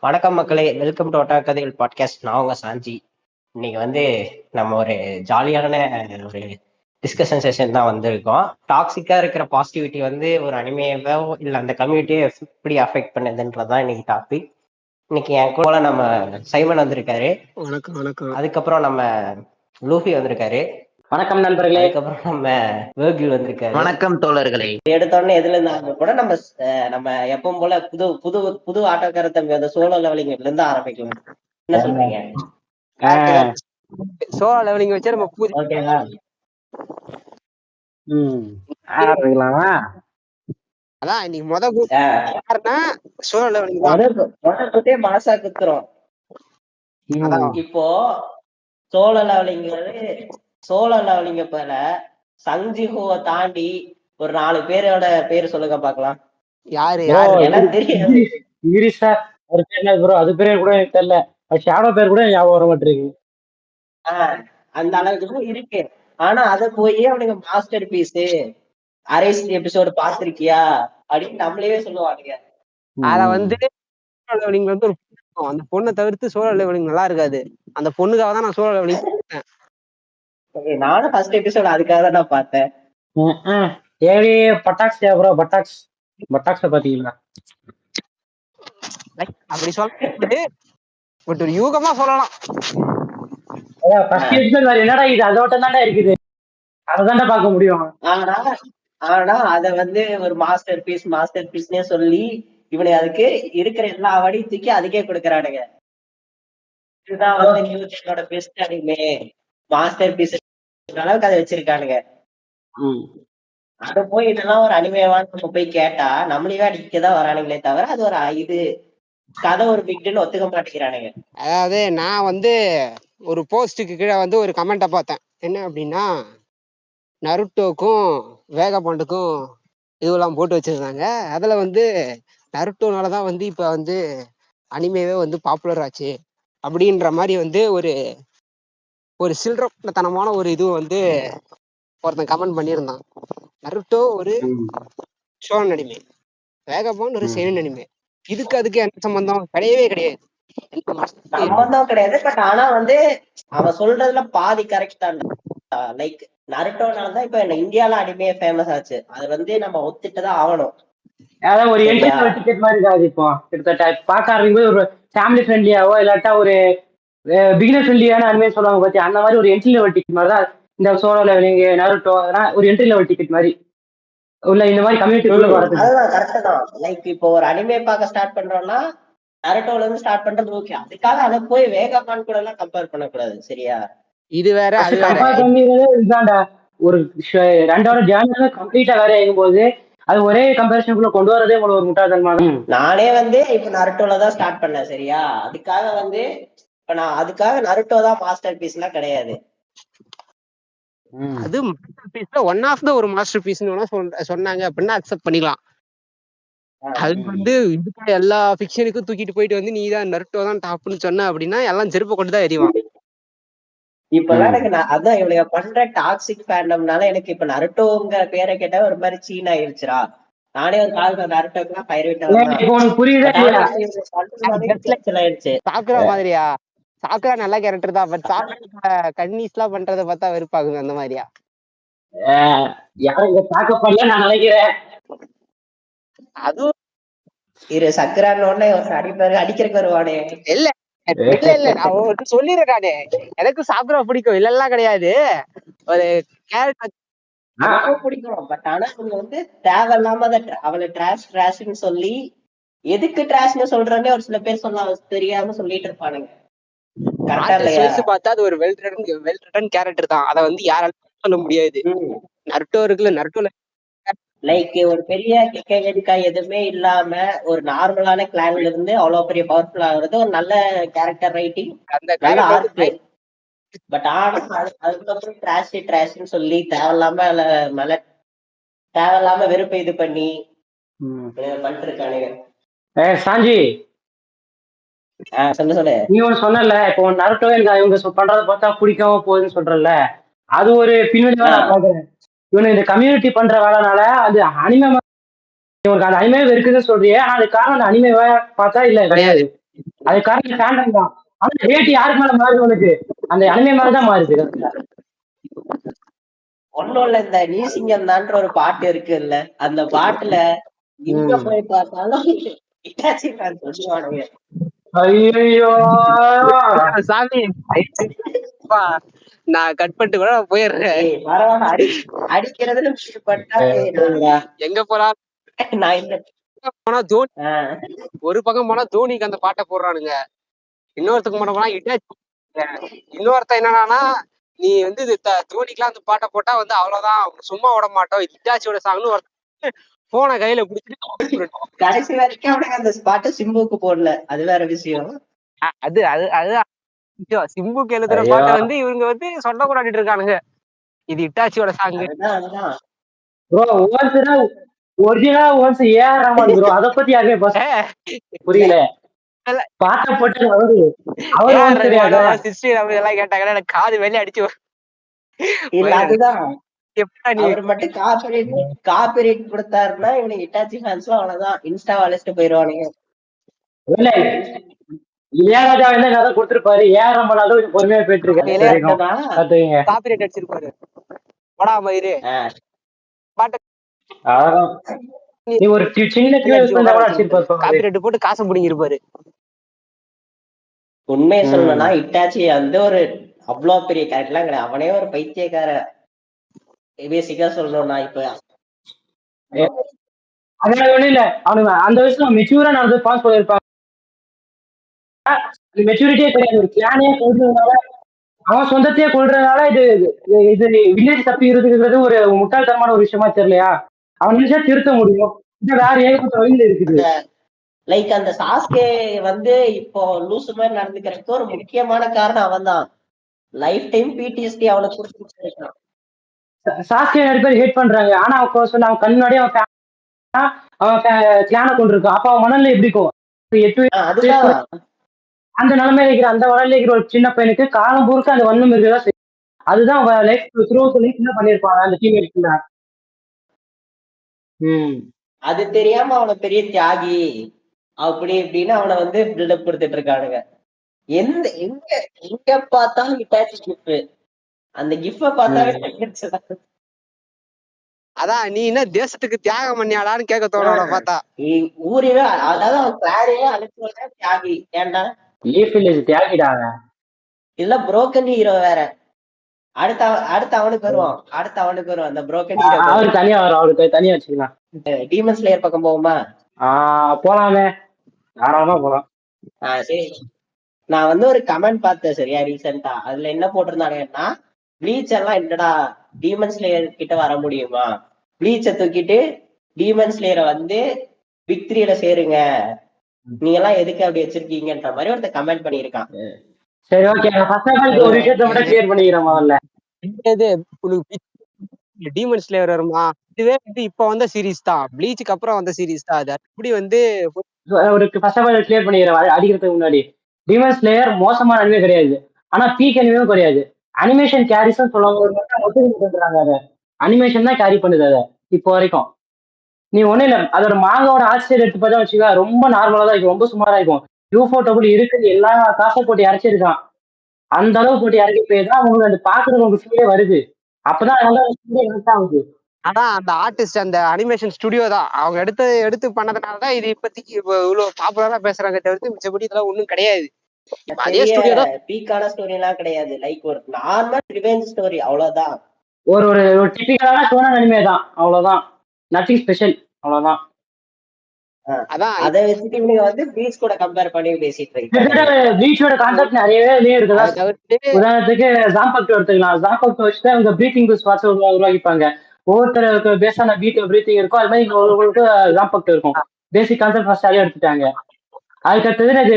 வணக்கம் மக்களே, welcome to ஒட்டா கதைகள் பாட்காஸ்ட். நான் உங்க சாஞ்சி. இன்னைக்கு நம்ம ஒரு ஜாலியான ஒரு டிஸ்கஷன் செஷன் தான் வந்திருக்கோம். டாக்ஸிக்கா இருக்கிற பாசிட்டிவிட்டி ஒரு அனிமையவோ இல்லை அந்த கம்யூனிட்டியை எப்படி அஃபெக்ட் பண்ணுதுன்றதான் இன்னைக்கு டாபிக். இன்னைக்கு என் கூட நம்ம சைமன் வந்திருக்காரு. வணக்கம் வணக்கம். அதுக்கப்புறம் நம்ம லூஃபி வந்திருக்காரு. வணக்கம் நண்பர்களே. அதுக்கப்புறம் நம்ம வேர்கில் வந்திருக்காரு. வணக்கம் தோழர்களே. எடுத்தோடனே எதுல இருந்தாங்க கூட நம்ம எப்பவும் போல புது புது புது ஆட்டோக்கார தம்பி அந்த சோலோ லெவலிங்ல இருந்து ஆரம்பிக்கலாம். என்ன சொல்றீங்க? சோலோ லெவலிங் வச்சு நம்ம ஓகேவா? ஆரம்பிக்கலாமா? அதான் இன்னைக்கு யாருன்னா சோலோ லெவலிங் மனசா குத்துறோம். இப்போ சோலோ லெவலிங்க போல சங்ஜிஹோவை தாண்டி ஒரு 4 பேரோட பேர் சொல்லுங்க பாக்கலாம். யாரு எல்லாம் தெரியும். ஒரு பேர் ப்ரோ, அது பேர் கூட எனக்கு தெரியல. ஷாடோ பேர் கூட ஞாபகம் வர மாட்டேங்குது. அந்த அளவுக்கு இருக்கு. ஆனா அத போய் அவனுங்க மாஸ்டர் பீஸ் அரைஸ்ட் எபிசோடு பாத்திருக்கியா அப்படின்னு நம்மளே சொல்லுவானுங்க. அத சோலோ லெவலிங் ஒரு அந்த பொண்ணை தவிர்த்து சோலோ லெவலிங் நல்லா இருக்காது. அந்த பொண்ணுக்காக தான் நான் சோலோ லெவலிங் பார்த்தேன். நானும் ஃபர்ஸ்ட் எபிசோட் அதுக்காக தான் நான் பார்த்தேன். பட்டாக்ஸ் ப்ரோ, பட்டாக்ஸ பாத்தீங்களா? அப்படி சொல்ல பட் ஒரு யூகமா சொல்லலாம். என்னடா இது அதோட தானே இருக்குது, அதான்டா பார்க்க முடியும். ஆனா அத ஒரு மாஸ்டர் பீஸ்னே சொல்லி இவனுக்கு அதுக்கு இருக்கிற எல்லா வடியும் தூக்கி அதுக்கே கொடுக்கறானுங்க. இதுதான் நியூஜனோட பெஸ்ட் அனிமே மாஸ்டர் பீஸ் அளவுக்கு அதை வச்சிருக்கானுங்க. அத போய் இதெல்லாம் ஒரு அனிமேவான்னு நம்ம போய் கேட்டா நம்மளையே அடிக்கதான் வரானுங்களே தவிர அது ஒரு இது கதை ஒரு பிக்டுன்னு ஒத்துக்க மாட்டேங்கிறானுங்க. அதாவது நான் ஒரு போஸ்டுக்கு கீழே ஒரு கமெண்ட்டை பார்த்தேன். என்ன அப்படின்னா, நருட்டோக்கும் வேகபாண்டுக்கும் இதுவெல்லாம் போட்டு வச்சிருந்தாங்க. அதுல நருட்டோனாலதான் இப்ப அனிமேவே பாப்புலர் ஆச்சு அப்படின்ற மாதிரி ஒரு ஒரு சில்றத்தனமான ஒரு இது ஒருத்தன் கமெண்ட் பண்ணியிருந்தான். நருட்டோ ஒரு ஷோன் அனிமே, வேகபாண்ட் ஒரு செயின் அனிமே. அதுக்கு என்ன சம்பந்தம்? கிடையவே கிடையாது, சம்பந்தம் கிடையாது. பட் ஆனா அவன் சொல்றதுல பாதி கரெக்ட் தான். லைக் நருட்டோனாலதான் இப்ப இந்தியால அனிமே ஃபேமஸ் ஆச்சு. அது நம்ம ஒத்துட்டுதான் ஆகணும். அதான் ஒரு என்டர்டைன்மெண்ட் டிக்கெட் மாதிரி தான். இப்போ கிட்டத்தட்ட பார்க்க ஆரம்பிக்கும்போது ஒரு ஃபேமிலி ஃப்ரெண்ட்லியாவோ இல்லாட்டா ஒரு பிகினர் ஃப்ரெண்ட்லியான அனிமே சொல்லுவாங்க பத்தி, அந்த மாதிரி ஒரு என்ட்ரி லெவல் டிக்கெட் மாதிரி தான் இந்த சோலோ லெவலிங், நருட்டோ அதெல்லாம் ஒரு என்ட்ரி லெவல் டிக்கெட் மாதிரி உள்ள இந்த மாதிரி கம்யூனிட்டிக்குள்ள வரது. அதுதான் கரெக்ட் தான். லைக் இப்போ ஒரு அனிமே பார்க்க ஸ்டார்ட் பண்றோம்னா நருட்டோல இருந்து ஸ்டார்ட் பண்றது ஓகே. அதுக்காக அதை போய் வேகபாண்ட் கூட எல்லாம் கம்பேர் பண்ணக்கூடாது, சரியா? இது வேற கம்பேர் பண்ணிடுறதே இதுதான்டா. ஒரு 2 hour ஜேர்னி கம்ப்ளீட்டா வேற ஆகும் போது அது ஒரே கம்பேரிசனுக்குள்ள கொண்டு வரதே ஒரு முட்டாள்தனமா. நானே இப்ப நருட்டோல தான் ஸ்டார்ட் பண்ணேன், சரியா? அதுக்காக இப்ப நான் அதுக்காக நருட்டோ தான் மாஸ்டர் பீஸ் எல்லாம் கிடையாது. அது மாஸ்டர் பீஸ்ல ஒன் ஆஃப் த ஒரு மாஸ்டர் பீஸ்னு சொன்னாங்க அப்படின்னா அக்செப்ட் பண்ணிக்கலாம். அது இதுக்கு எல்லா ஃபிக்ஷனுக்கும் தூக்கிட்டு போயிட்டு நீதான் நருட்டோ தான் டாப்னு சொன்ன அப்படின்னா எல்லாம் செருப்பை கொண்டுதான் எறிவான். இப்பெல்லாம் எனக்கு அதான் இவனுங்க பண்ற டாக்ஸிக் ஃபேண்டம்னால எனக்கு இப்ப நருட்டோங்கிற பேரை கேட்டா ஒரு மாதிரி சீன் ஆயிருச்சுரா. நானே ஒரு காலத்துல நருட்டோக்குலாம் ஆயிடுச்சு. சாக்குரா மாதிரியா? சாக்குரா நல்ல கேரக்டர் தான். பட் சாக்குரா கன்னிஸ் எல்லாம் பண்றதை பார்த்தா வெறுப்பாகுது. அந்த மாதிரியா? யாரும் தாக்க பண்ணல நான் நினைக்கிறேன். அதுவும் இரு சக்கரான்னு அடிப்பாரு, அடிக்கிறதுக்கு வருவானே. இல்ல இல்ல நான் சொல்லிருக்கானே, எனக்கு சாக்குரா பிடிக்கும், இல்லெல்லாம் கிடையாது. ஒரு கேரக்டர் பிடிக்கும். பட் ஆனா இவங்க தேவையில்லாம அவளை ட்ராஷ்னு சொல்லி எதுக்கு ட்ராஷ்னு சொல்றேன்னே ஒரு சில பேர் தெரியாம சொல்லிட்டு இருப்பானுங்க. பார்த்தா அது ஒரு வெல் ரிட்டன் கேரக்டர் தான். அதை யாராலும் சொல்ல முடியாது. நருட்டோ இருக்குல்ல, நருட்டோல லைக் ஒரு பெரிய கிக்கா எதுவுமே இல்லாம ஒரு நார்மலான கிளான்ல இருந்து அவ்வளவு பெரிய பவர்ஃபுல் ஆகுறது ஒரு நல்ல கேரக்டர் ரைட்டிங், நல்ல ஆர்ட். பட் ஆனா அதுக்கப்புறம் ட்ராஷ்னு சொல்லி தேவையில்லாம வெறுப்பை இது பண்ணி பண்ணிட்டு இருக்கானுங்க. சாஞ்சி சொல்லு. நீ ஒண்ணு சொன்னல, இப்போ நருட்டோ எனக்கு இவங்க பண்றத பார்த்தா பிடிக்காம போகுதுன்னு சொல்றல, அது ஒரு பின்வெளிவா நான் பாக்குறேன். இவனு இந்த கம்யூனிட்டி பண்ற வேலைனால அது அனிமே, இவனுக்கு அந்த அனிமே இருக்குதுன்னு சொல்றியே, ஆனா அது காரணம் அந்த அனிமேவா பார்த்தா இல்ல கிடையாது. அது காரணம் ஃபேண்டம் தான். ஆனா ரேட் யாருக்கு மேல மாறுது உனக்கு? அந்த அனிமே மேலதான் மாறுது. ஒன்னும் இல்ல, இந்த நீசிங்கம் தான்ற ஒரு பாட்டு இருக்குல்ல, அந்த பாட்டுல எங்க போய் பார்த்தாலும் இட்டாச்சி ஃபேன் சொல்லுவானுங்க. ஐயோ சாமி நான் கட் பண்ணிட்டு கூட போயிடுறேன். பரவாயில்ல, அடிக்கிறதுல பட்டா எங்க போலாம் நான் இந்த போனா தோனி, ஒரு பக்கம் போனா தோனிக்கு அந்த பாட்டை போடுறானுங்க, இன்னொருத்தருக்கு போனா இட்டாச்சி. இன்னொருத்த என்னன்னா, நீ வந்து தோனிக்கெல்லாம் அந்த பாட்டை போட்டா வந்து அவ்வளவுதான், சும்மா விட மாட்டோம், இட்டாச்சியோட சாங்னு ஒரு போன கையில பிடிச்சிட்டு கடைசி வரைக்கும் அவனுக்கு அந்த பாட்டை சிம்புக்கு போடல, அது வேற விஷயம். அது அது அதுதான் சிம்புக்கு எழுதுற பாட்டை வந்து இவங்க வந்து சொல்ல கொண்டாடிட்டு இருக்கானுங்க, இது இட்டாச்சியோட சாங். ஒரிஜினலா ஒன்ஸ் ஏஆர் ரஹ்மான் ப்ரோ, அத பத்தி யாருமே புரியல. பாட்டை போட்டு எல்லாம் கேட்டாங்கன்னா எனக்கு காது வெளியே அடிச்சு. இல்ல அதுதான், அவர் மட்டும் காப்பிரைட் கொடுத்தாருன்னா இவனுக்கு இட்டாச்சி ஃபேன்ஸ்லாம் அவ்வளவுதான், இன்ஸ்டா அழைச்சிட்டு போயிருவானுங்க. இல்ல இளையராஜா என்ன கதை கொடுத்திருப்பாரு, ஏஆர் ரஹ்மான் பொறுமையா போயிட்டு இருக்காரு, காப்பிரைட் அடிச்சிருப்பாரு. படா மயிறு பாட்டு நீ ஒரு சின்ன காப்பிரைட் போட்டு காசை பிடிங்கிருப்பாரு. உண்மையை சொல்லணும்னா இட்டாச்சி வந்து ஒரு அவ்வளவு பெரிய கேரக்டர்லாம் கிடையாது, அவனே ஒரு பைத்தியக்கார. பேசிக்கா சொல்லணும்னா இப்ப அதனால ஒண்ணும் இல்ல, அவனுங்க அந்த வயசுல மெச்சூரா நடந்து பாஸ் பண்ணிருப்பாங்க. மெச்சூரிட்டியே கிடையாது, ஒரு பிளானே கொள்றதுனால, அவன் சொந்தத்தையே கொள்றதுனால இது இது வில்லேஜ் தப்பி இருக்குங்கிறது ஒரு முட்டாள்தனமான ஒரு விஷயமா தெரியலையா? அவன் நினைச்சா திருத்த முடியும், வேற ஏகப்பட்ட வழியில இருக்குது. லைக் அந்த சாஸ்கே வந்து இப்போ லூசு மாதிரி நடந்துக்கிறதுக்கு ஒரு முக்கியமான காரணம் அவன் தான். லைஃப் டைம் பிடிஎஸ்டி அவனுக்கு கொடுத்துருக்கான். சாஸ்கே நிறைய பேர் ஹேட் பண்றாங்க, ஆனா அவன் அவன் கண் முன்னாடி அவன் கிளான கொண்டிருக்கான். அப்ப அவன் மணல்ல எப்படிக்கும் அந்த நிலைமையில இருக்கிற அந்த வளர்ல இருக்கிற ஒரு சின்ன பையனுக்கு காலம் பூர்க்க அந்த வண்ணம் இருக்குதான் செய்யும். அதுதான் லைஃப் என்ன பண்ணிருப்பாங்க அந்த டீம். அது தெரியாம அவனை பெரிய தியாகி அப்படி இப்படின்னு அவனை வந்து பில்டப் கொடுத்துட்டு இருக்கானுங்க. எந்த எங்க எங்க பார்த்தாலும் இட்டாச்சி கிஃப்ட், அந்த கிஃப்ட பார்த்தாவே அதான் நீ என்ன தேசத்துக்கு தியாகம் பண்ணியாடான்னு கேட்க தோணும் பார்த்தா. ஊரே அதாவது அவன் பேரையே அழைச்சு தியாகி. ஏன்டா தியாகிடாங்க, இல்ல புரோக்கன் ஹீரோ வேற. அடுத்த அவனுக்கு வருவான், அந்த புரோக்கன் ஹீரோ அவருக்கு தனியா வரும், அவருக்கு தனியா வச்சுக்கலாம். டீமன் ஸ்லேயர் பக்கம் போகுமா? போலாமே, தாராளமா போலாம். சரி, நான் வந்து ஒரு கமெண்ட் பார்த்தேன் சரியா ரீசெண்டா, அதுல என்ன போட்டிருந்தாங்கன்னா, ப்ளீச் எல்லாம் என்னடா டீமன் ஸ்லேயர் கிட்ட வர முடியுமா, ப்ளீச்சை தூக்கிட்டு டீமன் ஸ்லேயரை வந்து பிக் 3ல சேருங்க, நீங்க எல்லாம் எதுக்கு அப்படி வச்சிருக்கீங்கன்ற மாதிரி ஒருத்தர் கமெண்ட் பண்ணிருக்கான். சரி ஓகே, ஒரு விஷயத்தை மட்டும் கிளியர் பண்ணிக்கிறேன் முதல்ல. டீமன் ஸ்லேயர் வருமா, இதுவே வந்து இப்ப வந்த சீரீஸ் தான், ப்ளீச்சுக்கு அப்புறம் வந்த சீரீஸ் தான். அது அப்படி வந்து ஒரு ஃபர்ஸ்ட் ஆஃப் ஆல் கிளியர் பண்ணிக்கிறேன் அடிக்கிறதுக்கு முன்னாடி. டீமன் ஸ்லேயர் மோசமான அனிமே கிடையாது, ஆனா பீக் அனிமே கிடையாது. அனிமேஷன் கேரிஸ் சொல்லுவாங்க, அதை அனிமேஷன் தான் கேரி பண்ணுது அதை இப்போ வரைக்கும். நீ ஒண்ணும் இல்ல, அதோட மாங்கோட ஆசிரியர் எடுத்து பார்த்தா வச்சுக்கா, ரொம்ப நார்மலா தான் இருக்கும், ரொம்ப சுமாரா இருக்கும். யூஃபோ டபுள் இருக்குது, எல்லா காசை போட்டு இறச்சிருக்கான், அந்த அளவு போட்டு இறக்கி போய்தான் அவங்களுக்கு அந்த பாக்குறவங்க ஃபீலே வருது. அப்பதான் ஆகுது. ஆனா அந்த ஆர்டிஸ்ட், அந்த அனிமேஷன் ஸ்டுடியோ தான் அவங்க எடுத்து பண்ணதுனாலதான் இது இப்போதைக்கு இவ்வளவு பாப்புலரா பேசுறாங்க தவிர்த்து மிச்சபடி இதெல்லாம் ஒண்ணும் கிடையாது. அதே ஸ்டுடியோ தான், பீக்கான ஸ்டோரி எல்லாம் கிடையாது, லைக் ஒரு நார்மல் ரிவெஞ்ச் ஸ்டோரி, அவ்வளவுதான். ஒரு டிபிக்கலான ஷோனன் அனிமே தான், அவ்வளவுதான், நத்திங் ஸ்பெஷல், அவ்வளவுதான். அதான் அதை வச்சுட்டு இவங்க வந்து ப்ளீச் கூட கம்பேர் பண்ணி பேசிட்டு இருக்காங்க. ப்ளீச்சோட கான்செப்ட் நிறையவே இருக்குதா. உதாரணத்துக்கு ஜாம்பக்ட் எடுத்துக்கலாம், ஜாம்பக்ட் வச்சுட்டு அவங்க பிரீத்திங் ஸ்பாட்ஸ் உருவாக்கிப்பாங்க, ஒவ்வொருத்தருக்கு பேஸான பிரீத்திங் இருக்கும், அது மாதிரி ஒவ்வொருவருக்கு ஜாம்பக்ட் இருக்கும். பேசிக் கான்செப்ட் ஃபர்ஸ்ட் அதே எடுத்துட்டாங்க. அதுக்கு அடுத்தது அது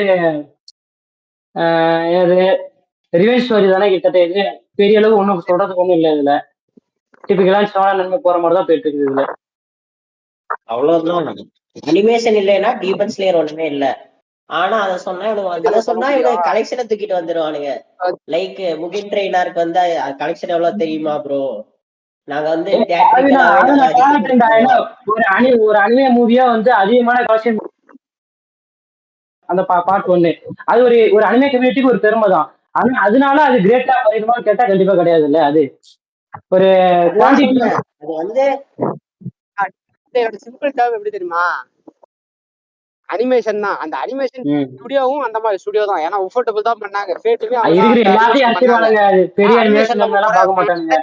ரிவெஞ்ச் ஸ்டோரி தானே, கிட்டத்தட்ட இது பெரிய அளவு ஒன்றும் சொல்றதுக்கு ஒன்றும் இல்லை இதுல. டிபிக்கலான ஷோனன் அனிமே போற மாதிரி தான் போயிட்டு இருக்குது இதுல, அவ்வளவுதான். அனிமேஷன் இல்லைன்னா டீமன் ஸ்லேயர் ஒண்ணுமே இல்ல. ஆனா அதை சொன்னா இவனுக்கு கலெக்ஷனை தூக்கிட்டு வந்துருவானுங்க. லைக் முகின் ட்ரெயினருக்கு வந்து கலெக்ஷன் எவ்வளவு தெரியுமா ப்ரோ, நாங்க வந்து ஒரு அனிமே மூவியா வந்து அதிகமான கலெக்ஷன் அந்த பார்ட் 1. அது ஒரு ஒரு அனிமே கம்யூனிட்டிக்கு ஒரு பெருமை தான். ஆனா அதனால அது கிரேட்டா பண்ணிடுமான்னு கேட்டா கண்டிப்பா கிடையாது இல்ல. அது ஒரு குவான்டிட்டி. அது வந்து சிம்பிள் டேர்ம் எப்படி தெரியுமா, அனிமேஷன் தான். அந்த அனிமேஷன் ஸ்டுடியோவும் அந்த மாதிரி ஸ்டுடியோ தான். ஏன்னா உஃபோர்டபுள் தான் பண்ணாங்க. ஃபேட்டுமே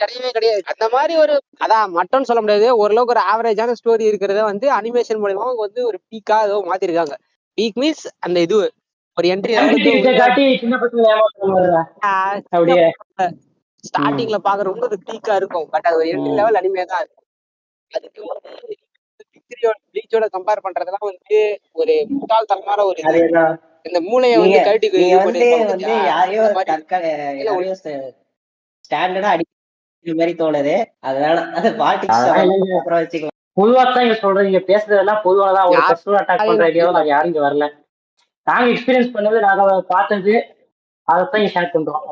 கிடையவே கிடையாது. அந்த மாதிரி ஒரு அதான் மட்டும் சொல்ல முடியாது. ஓரளவுக்கு ஒரு ஆவரேஜான ஸ்டோரி இருக்கிறத வந்து அனிமேஷன் மூலமா வந்து ஒரு பீக்கா ஏதோ மாத்திருக்காங்க. பீக் மீன்ஸ் அந்த இது ஒரு என்ட்ரி ஸ்டார்டிங்ல பாக்குறவங்க ஒரு பீக்கா இருக்கும். பட் அது ஒரு என்ட்ரி லெவல் அனிமே தான். அதுக்கு வந்து ப்ளீச்சோட கம்பேர் பண்றதெல்லாம் வந்து ஒரு முட்டாள்தனமான ஒரு இது. இந்த மூளையை வந்து கழட்டி யாரையோ ஸ்டாண்டர்டா அடிக்கிற மாதிரி தோணுது. அதனால அது பாலிடிக்ஸ் அப்புறம் வச்சுக்கலாம். பொதுவா தான் இங்க சொல்றேன். நீங்க பேசுறதெல்லாம் பொதுவாதான். ஒரு பர்சனல் அட்டாக் பண்ற ஐடியாவும் நாங்க யாரும் இங்க வரல. நாங்க எக்ஸ்பீரியன்ஸ் பண்ணது, நாங்க பார்த்தது, அதைத்தான் இங்க ஷேர் பண்றோம்.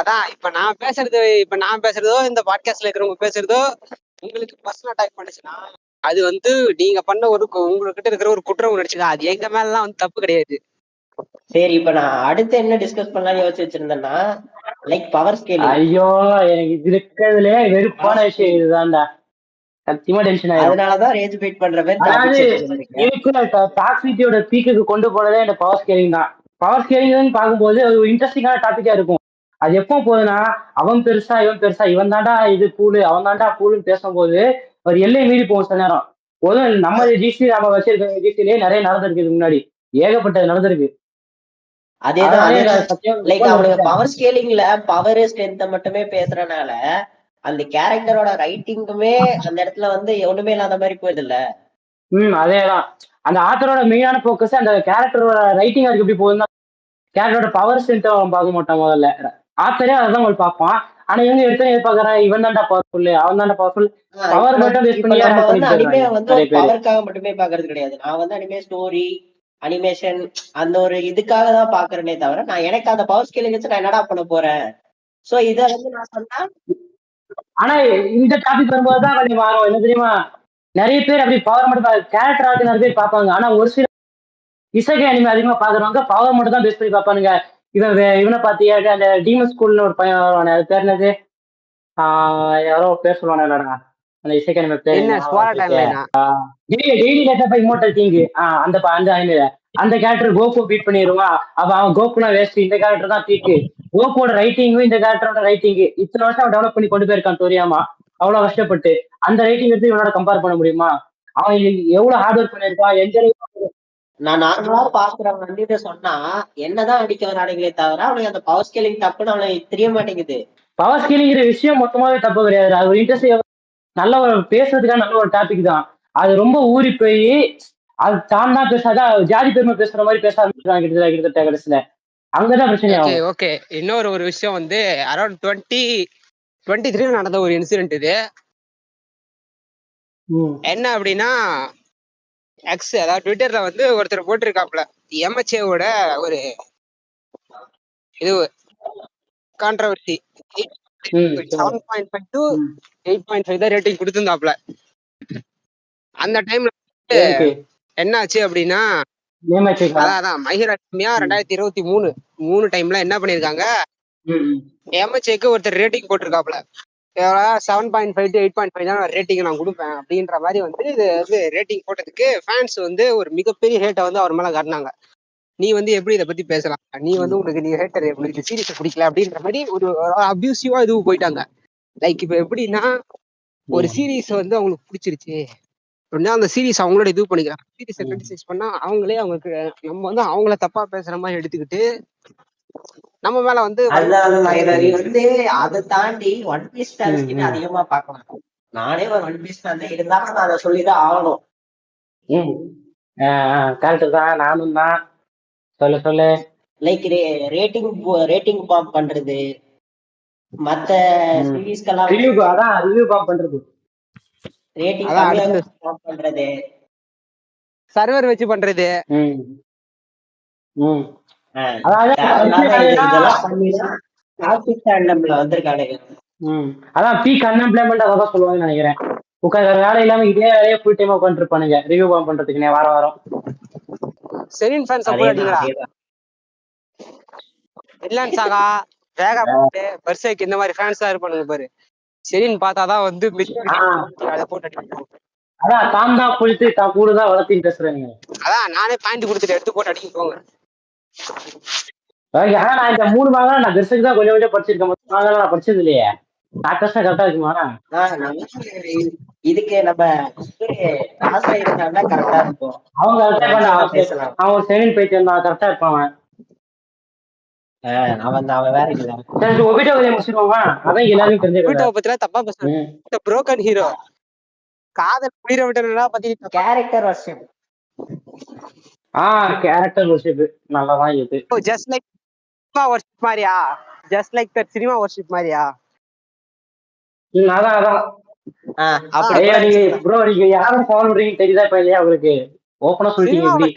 அதான் இப்ப நான் பேசுறதோ இந்த பாட்காஸ்ட்ல இருக்கிறவங்க பேசுறதோ உங்களுக்கு பர்சனல் அட்டாக் பண்ணுச்சுன்னா அது வந்து நீங்க பண்ண ஒரு உங்ககிட்ட இருக்கிற ஒரு குற்ற உணர்ச்சிதான். அது எங்க மேலாம் வந்து தப்பு கிடையாது. சரி, இப்ப நான் அடுத்து என்ன டிஸ்கஸ் பண்ணலாம்னு யோசிச்சு வச்சிருந்தேன்னா லைக் பவர் ஸ்கேலிங். ஐயோ எனக்கு இது இருக்கிறதுல வெறுப்பான விஷயம் இதுதான்டா. சத்தியமா டென்ஷன் ஆயிடும். அதனாலதான் ரேஜ் பைட் பண்ற மாதிரி. அதாவது இதுக்கு டாக்ஸிட்டியோட பீக்குக்கு கொண்டு போனதே இந்த பவர் ஸ்கேலிங் தான். பவர் ஸ்கேலிங் பார்க்கும்போது அது ஒரு இன்ட்ரெஸ்டிங்கான டாபிக்கா இருக்கும். அது எப்போ போகுதுன்னா, அவன் பெருசா இவன் பெருசா, இவன் தாண்டா இது பூலு அவன் தாண்டா பூலுன்னு பேசும்போது ஒரு எல்லையை மீறி போகும் சில நேரம். போதும் நம்ம ஜிசி நம்ம வச்சிருக்க ஜிசிலேயே நிறைய நடந்திருக்கு. முன்னாடி ஏகப்பட்டது நடந்திருக்கு. பவர் ஸ்கேலிங்ல பவர் ஸ்ட்ரென்த் மட்டுமே பேசுறதுனால அந்த கேரக்டரோட ரைட்டிங்குமே அந்த இடத்துல வந்து ஒண்ணுமே இல்லாத மாதிரி போயிடுது இல்ல. அதேதான். அந்த ஆத்தரோட மெயினான போக்கஸ் அந்த கேரக்டரோட ரைட்டிங் அதுக்கு எப்படி போகுதுன்னா, கேரக்டரோட பவர் ஸ்ட்ரென்த் அவன் பார்க்க மாட்டான். முதல்ல ஆத்தரே அதான் அவன் பார்ப்பான். ஆனா இவங்க எடுத்து எதிர்பார்க்கறான், இவன் தாண்டா பவர்ஃபுல் அவன் தாண்டா பவர்ஃபுல். பவர் மட்டும் பேஸ் பண்ணி அனிமே வந்து பவருக்காக மட்டுமே பாக்குறது கிடையாது. நான் வந்து அனிமே ஸ்டோரி அனிமேஷன் அந்த ஒரு இதுக்காக தான் பாக்குறேனே தவிர நான் எனக்கு அந்த பவர் ஸ்கேலிங் வச்சு நான் என்னடா பண்ண போறேன். சோ இத வந்து நான் சொன்னா, ஆனா இந்த டாபிக் வரும்போதுதான் கொஞ்சம் மாறும். என்ன தெரியுமா, நிறைய பேர் அப்படி பவர் மட்டும் கேரக்டர் ஆகுது நிறைய பேர் பார்ப்பாங்க. ஆனா ஒரு சில இசைகை அனிமே அதிகமா பாக்குறவங்க பவர் மட்டும் தான் பேஸ் பண்ணி பார்ப்பானுங்க. இவனை பாத்தியா, அந்த டீமன் ஸ்கூல்னு ஒரு பையன் வருவானே, அது பேர் என்னது, யாரோ பேர் சொல்லுவானே அந்த இசைக்கு அனிமே பேர் daily letter by immortal king. அந்த அனிமே அந்த கேரக்டர் கோகு பீட் பண்ணிடுவான். அப்ப அவன் கோகுனா வேஸ்ட், இந்த கேரக்டர் தான் பீக்கு. கோகுவோட ரைட்டிங்கும் இந்த கேரக்டரோட ரைட்டிங் இத்தனை வருஷம் அவன் டெவலப் பண்ணி கொண்டு போயிருக்கான் தெரியாமா, அவ்வளவு கஷ்டப்பட்டு. அந்த ரைட்டிங் எடுத்து இவனோட கம்பேர் பண்ண முடியுமா? அவன் எவ்வளவு ஹார்ட் ஒர்க் பண்ணிருக்கான். எந்த நான் நார்மலா பாக்குறவங்க வந்து சொன்னா என்னதான் அடிக்க வரானுங்களே தவிர அவனுக்கு அந்த பவர் ஸ்கேலிங் தப்புன்னு அவனுக்கு தெரிய மாட்டேங்குது. பவர் ஸ்கேலிங்கிற விஷயம் மொத்தமாவே தப்பு கிடையாது. அது ஒரு இன்ட்ரெஸ்ட், நல்ல ஒரு பேசுறதுக்கான நல்ல ஒரு டாபிக் தான். அது ரொம்ப ஊறி போய் அது தான் தான் பேசாதான் ஜாதி பெருமை பேசுற மாதிரி பேச ஆரம்பிச்சாங்க கிட்டத்தட்ட கடைசியில. அங்கதான் பிரச்சனை. ஓகே இன்னொரு ஒரு விஷயம் வந்து அரௌண்ட் 2023 நடந்த ஒரு இன்சிடென்ட் இது. என்ன அப்படின்னா, எக்ஸ் அதாவது ட்விட்டர்ல வந்து ஒருத்தர் போட்டிருக்காப்ல எம்எச்ஏவோட ஒரு இது கான்ட்ரவர்சி 7.5 to 8.5 தான் ரேட்டிங் கொடுத்திருந்தாப்ல. அந்த டைம்ல என்ன ஆச்சு அப்படின்னா, அதான் மைஹிராமியா 2023 டைம்ல என்ன பண்ணிருக்காங்க, எம்எச்ஏக்கு ஒருத்தர் ரேட்டிங் போட்டிருக்காப்ல 7.5 to 8.5 தான் ரேட்டிங் நான் கொடுப்பேன் அப்படின்ற மாதிரி வந்து இது வந்து ரேட்டிங் போட்டதுக்கு ஃபேன்ஸ் வந்து ஒரு மிகப்பெரிய ஹேட்டை வந்து அவர் மேல காட்டினாங்க. நீ வந்து எப்படி இதை பத்தி பேசலாம், நீ வந்து உனக்கு நீ ஹேட்டர், உங்களுக்கு சீரியஸை பிடிக்கல அப்படின்ற மாதிரி ஒரு அபியூசிவா இதுவும் போயிட்டாங்க. லைக் இப்ப எப்படின்னா, ஒரு சீரீஸ் வந்து அவங்களுக்கு பிடிச்சிருச்சு அப்படின்னா அந்த சீரீஸ் அவங்களோட இது பண்ணிக்கிறாங்க. சீரீஸை கிரிட்டிசைஸ் பண்ணா அவங்களே அவங்களுக்கு நம்ம வந்து அவங்கள தப்பா பேசுற மாதிரி எடுத்துக்கிட்டு நம்ம மேல வந்து அதை தாண்டி ஒன் பீஸ் ஃபேன்ஸ் கிட்ட அதிகமா பார்க்கலாம். நானே ஒரு ஒன் பீஸ் ஃபேன் இருந்தாலும் நான் அதை சொல்லிதான் ஆகணும். கரெக்ட் தான், நானும் தான். சொல்லு லைக் ரேட்டிங் பாம் பண்றது, மத்த சீரீஸ்க்கெல்லாம் ரிவ்யூ பாம் பண்றது, ரேட்டிங் பாம் பண்றது, சர்வர் வச்சு பண்றது, அதான் பீக் அன்எம்ப்ளாய்மெண்ட் அதான் சொல்லுவாங்கன்னு நினைக்கிறேன். வேலை இல்லாம இதே வேலையை ஃபுல் டைமா உட்காந்துருப்பானுங்க ரிவ்யூ பாம் பண்றதுக்குனே வாரம். செரின் ஃபேன் சப்போர்ட் அடிங்களா? வில்லன் சாகா, வேகா பர்சேக் இந்த மாதிரி ஃபேன்ஸ் தான் இருப்பானுங்க பாரு. செரின் பார்த்தாதான் வந்து அதை போட்டு அடிக்கணும். அதான் தாம் தான் குளித்து தான் கூடுதான் வளர்த்தின்னு பேசுறேன். அதான் நானே பாயிண்ட் கொடுத்துட்டு எடுத்து போட்டு அடிக்க போங்க. ஆனா நான் இந்த 3 மாதம் நான் பெருசுக்கு தான் கொஞ்சம் படிச்சிருக்கேன். நான் படிச்சது இல்லையே. டாக்டர்ஸ் கரெக்டா இருக்குமா? இதுக்கு நம்ம கரெக்டா இருக்கும். அவங்க அவன் செரின் போயிட்டு இருந்தான் கரெக்டா இருப்பான். அவன் வேற இல்ல. ஒபிட்டோ கதையை முடிச்சிருவாங்க. அதான் எல்லாரும் தெரிஞ்சு ஒபிட்டோ பத்தில தப்பா பேசுறேன். புரோக்கன் ஹீரோ காதல் உயிரை விட்டனா பத்தி கேரக்டர் வர்ஷிப். கேரக்டர் வர்ஷிப் நல்லாதான் இது. ஜஸ்ட் லைக் சினிமா வர்ஷிப் மாதிரியா? Just like that cinema worship மாதிரியா? அதான் அப்படியே நீங்க ப்ரோ நீங்க யாரும் ஃபாலோ பண்றீங்க தெரியுதா இப்ப இல்லையா உங்களுக்கு? ஓபனா சொல்லிட்டீங்க இப்படி.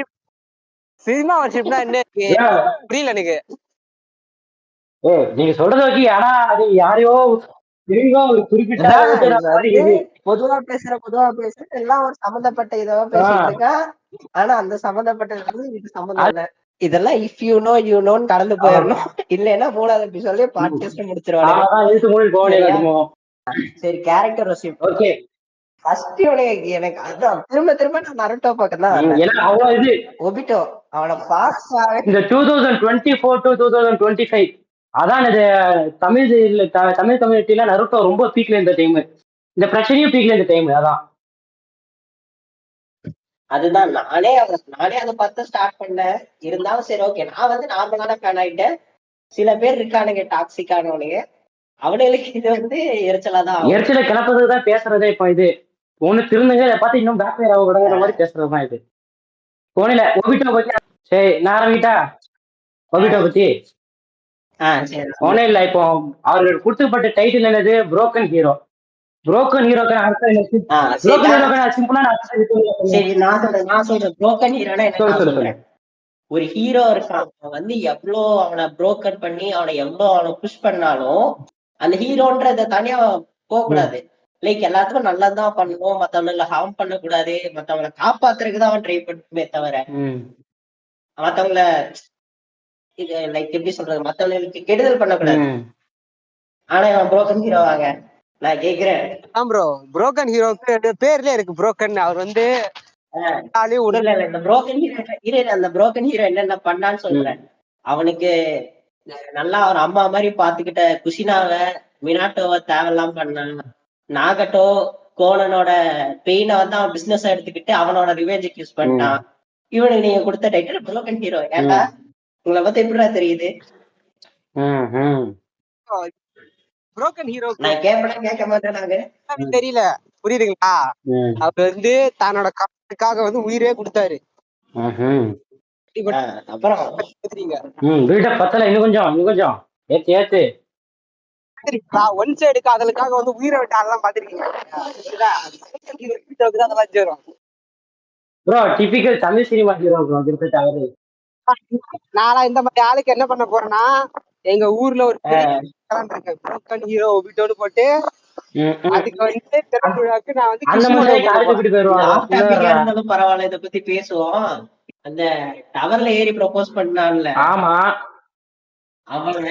சினிமா வர்ஷிப்னா என்ன புரியல எனக்கு. நீங்க சொல்றது ஓகே. ஆனா அது யாரையோ ஒரு குறிப்பிட்ட பொதுவா பேசுற எல்லாம் ஒரு சம்பந்தப்பட்ட இதவா பேசிட்டு இருக்கா. ஆனா அந்த சம்பந்தப்பட்டது இது சம்பந்தம் இல்ல. இதெல்லாம் இஃப் யூ நோ யூ நோன்னு கடந்து போயிடணும். இல்லைன்னா 3வது எபிசோட்லயே பாட்காஸ்ட் முடிச்சிருவாங்க. சரி கேரக்டர் வர்ஷிப். ஓகே ஃபர்ஸ்ட் எனக்கு அதான் திரும்ப நான் நருட்டோ பக்கம் தான். இது ஒபிட்டோ அவனை பாக்ஸா இந்த 2024 to 2025 அதான் இது தமிழ் கம்யூனிட்டில நருட்டோ ரொம்ப பீக்ல இருந்த டைம். இந்த பிரச்சனையும் பீக்ல இருந்த டைம். அதுதான் நானே அதை பார்த்து ஸ்டார்ட் பண்ணேன். இருந்தாலும் சரி ஓகே நான் வந்து நார்மலான ஃபேன் ஆயிட்டேன். சில பேர் இருக்கானுங்க டாக்ஸிக்கானவனுங்க. அவனுங்களுக்கு இது வந்து எரிச்சலை கிளப்பதுதான் பேசுறதே. இப்ப இது ஒண்ணு திருந்துங்க இதை பார்த்து இன்னும் பேக்ஃபயர் ஆக விடுங்கிற மாதிரி பேசுறதுதான் இது. போனில ஒபிட்டோ பத்தி சரி நான் ஆரம்பிட்டா. ஒபிட்டோ பத்தி ஒன்னும் இல்ல. இப்போ அவர்கள் கொடுக்கப்பட்ட டைட்டில் என்னது? Broken hero. புரோக்கன் ஹீரோக்கான அர்த்தம் ஒரு ஹீரோ இருக்கான். அவன் வந்து எவ்வளோ அவனை புரோக்கன் பண்ணி அவனை எவ்வளோ அவனை புஷ் பண்ணாலும் அந்த ஹீரோன்றத தனியா போக கூடாது. லைக் எல்லாத்துக்கும் நல்லதான் பண்ணணும். மத்தவங்களை ஹார்ம் பண்ணக்கூடாது. மத்தவங்களை காப்பாத்துறதுக்குதான் அவன் ட்ரை பண்ணுமே தவிர மத்தவங்கள இது லைக் எப்படி சொல்றது மத்தவங்களுக்கு கெடுதல் பண்ணக்கூடாது. ஆனா அவன் புரோக்கன் ஹீரோவாங்க. நான் கேக்குறேன் ப்ரோ புரோக்கன் ஹீரோக்கு பேர்லயே இருக்கு புரோக்கன். அவர் வந்து இந்த புரோக்கன் ஹீரோ அந்த புரோக்கன் ஹீரோ என்னென்ன பண்ணான்னு சொல்றேன். அவனுக்கு நல்லா ஒரு அம்மா மாதிரி பாத்துக்கிட்ட குஷினாவை மினாட்டோவை தேவையெல்லாம் பண்ணான். நாகட்டோ கோனனோட பெயினை வந்து அவன் பிசினஸ் எடுத்துக்கிட்டு அவனோட ரிவேஞ்சுக்கு யூஸ் பண்ணிட்டான். இவனுக்கு நீங்க கொடுத்த டைட்டில் புரோக்கன் ஹீரோ. ஏன்டா உங்களை பத்தி எப்படிடா தெரியுது? புரோக்கன் ஹீரோ நான் கேட்க மாட்டேன் தெரியல. புரியுதுங்களா? அவர் வந்து தன்னோட காரணத்துக்காக வந்து உயிரே கொடுத்தாரு. அப்புறம் வீட்டை பத்தல இன்னும் கொஞ்சம் ஏத்து ஒன் சைடு காதலுக்காக வந்து உயிரை விட்டு அதெல்லாம் பாத்திருக்கீங்க. அதெல்லாம் சேரும் bro typical Tamil cinema hero bro. நானா இந்த மாதிரி ஆளுக்கு என்ன பண்ண போறேன்னா எங்க ஊர்ல ஒரு புரோக்கன் ஹீரோ ஒபிட்டோன்னு போட்டு அதுக்கு வந்து திறப்பு விழாக்கு நான் வந்து இருந்தாலும் பரவாயில்ல இதை பத்தி பேசுவோம். அந்த டவர்ல ஏறி ப்ரொபோஸ் பண்ணான்ல. ஆமா அவன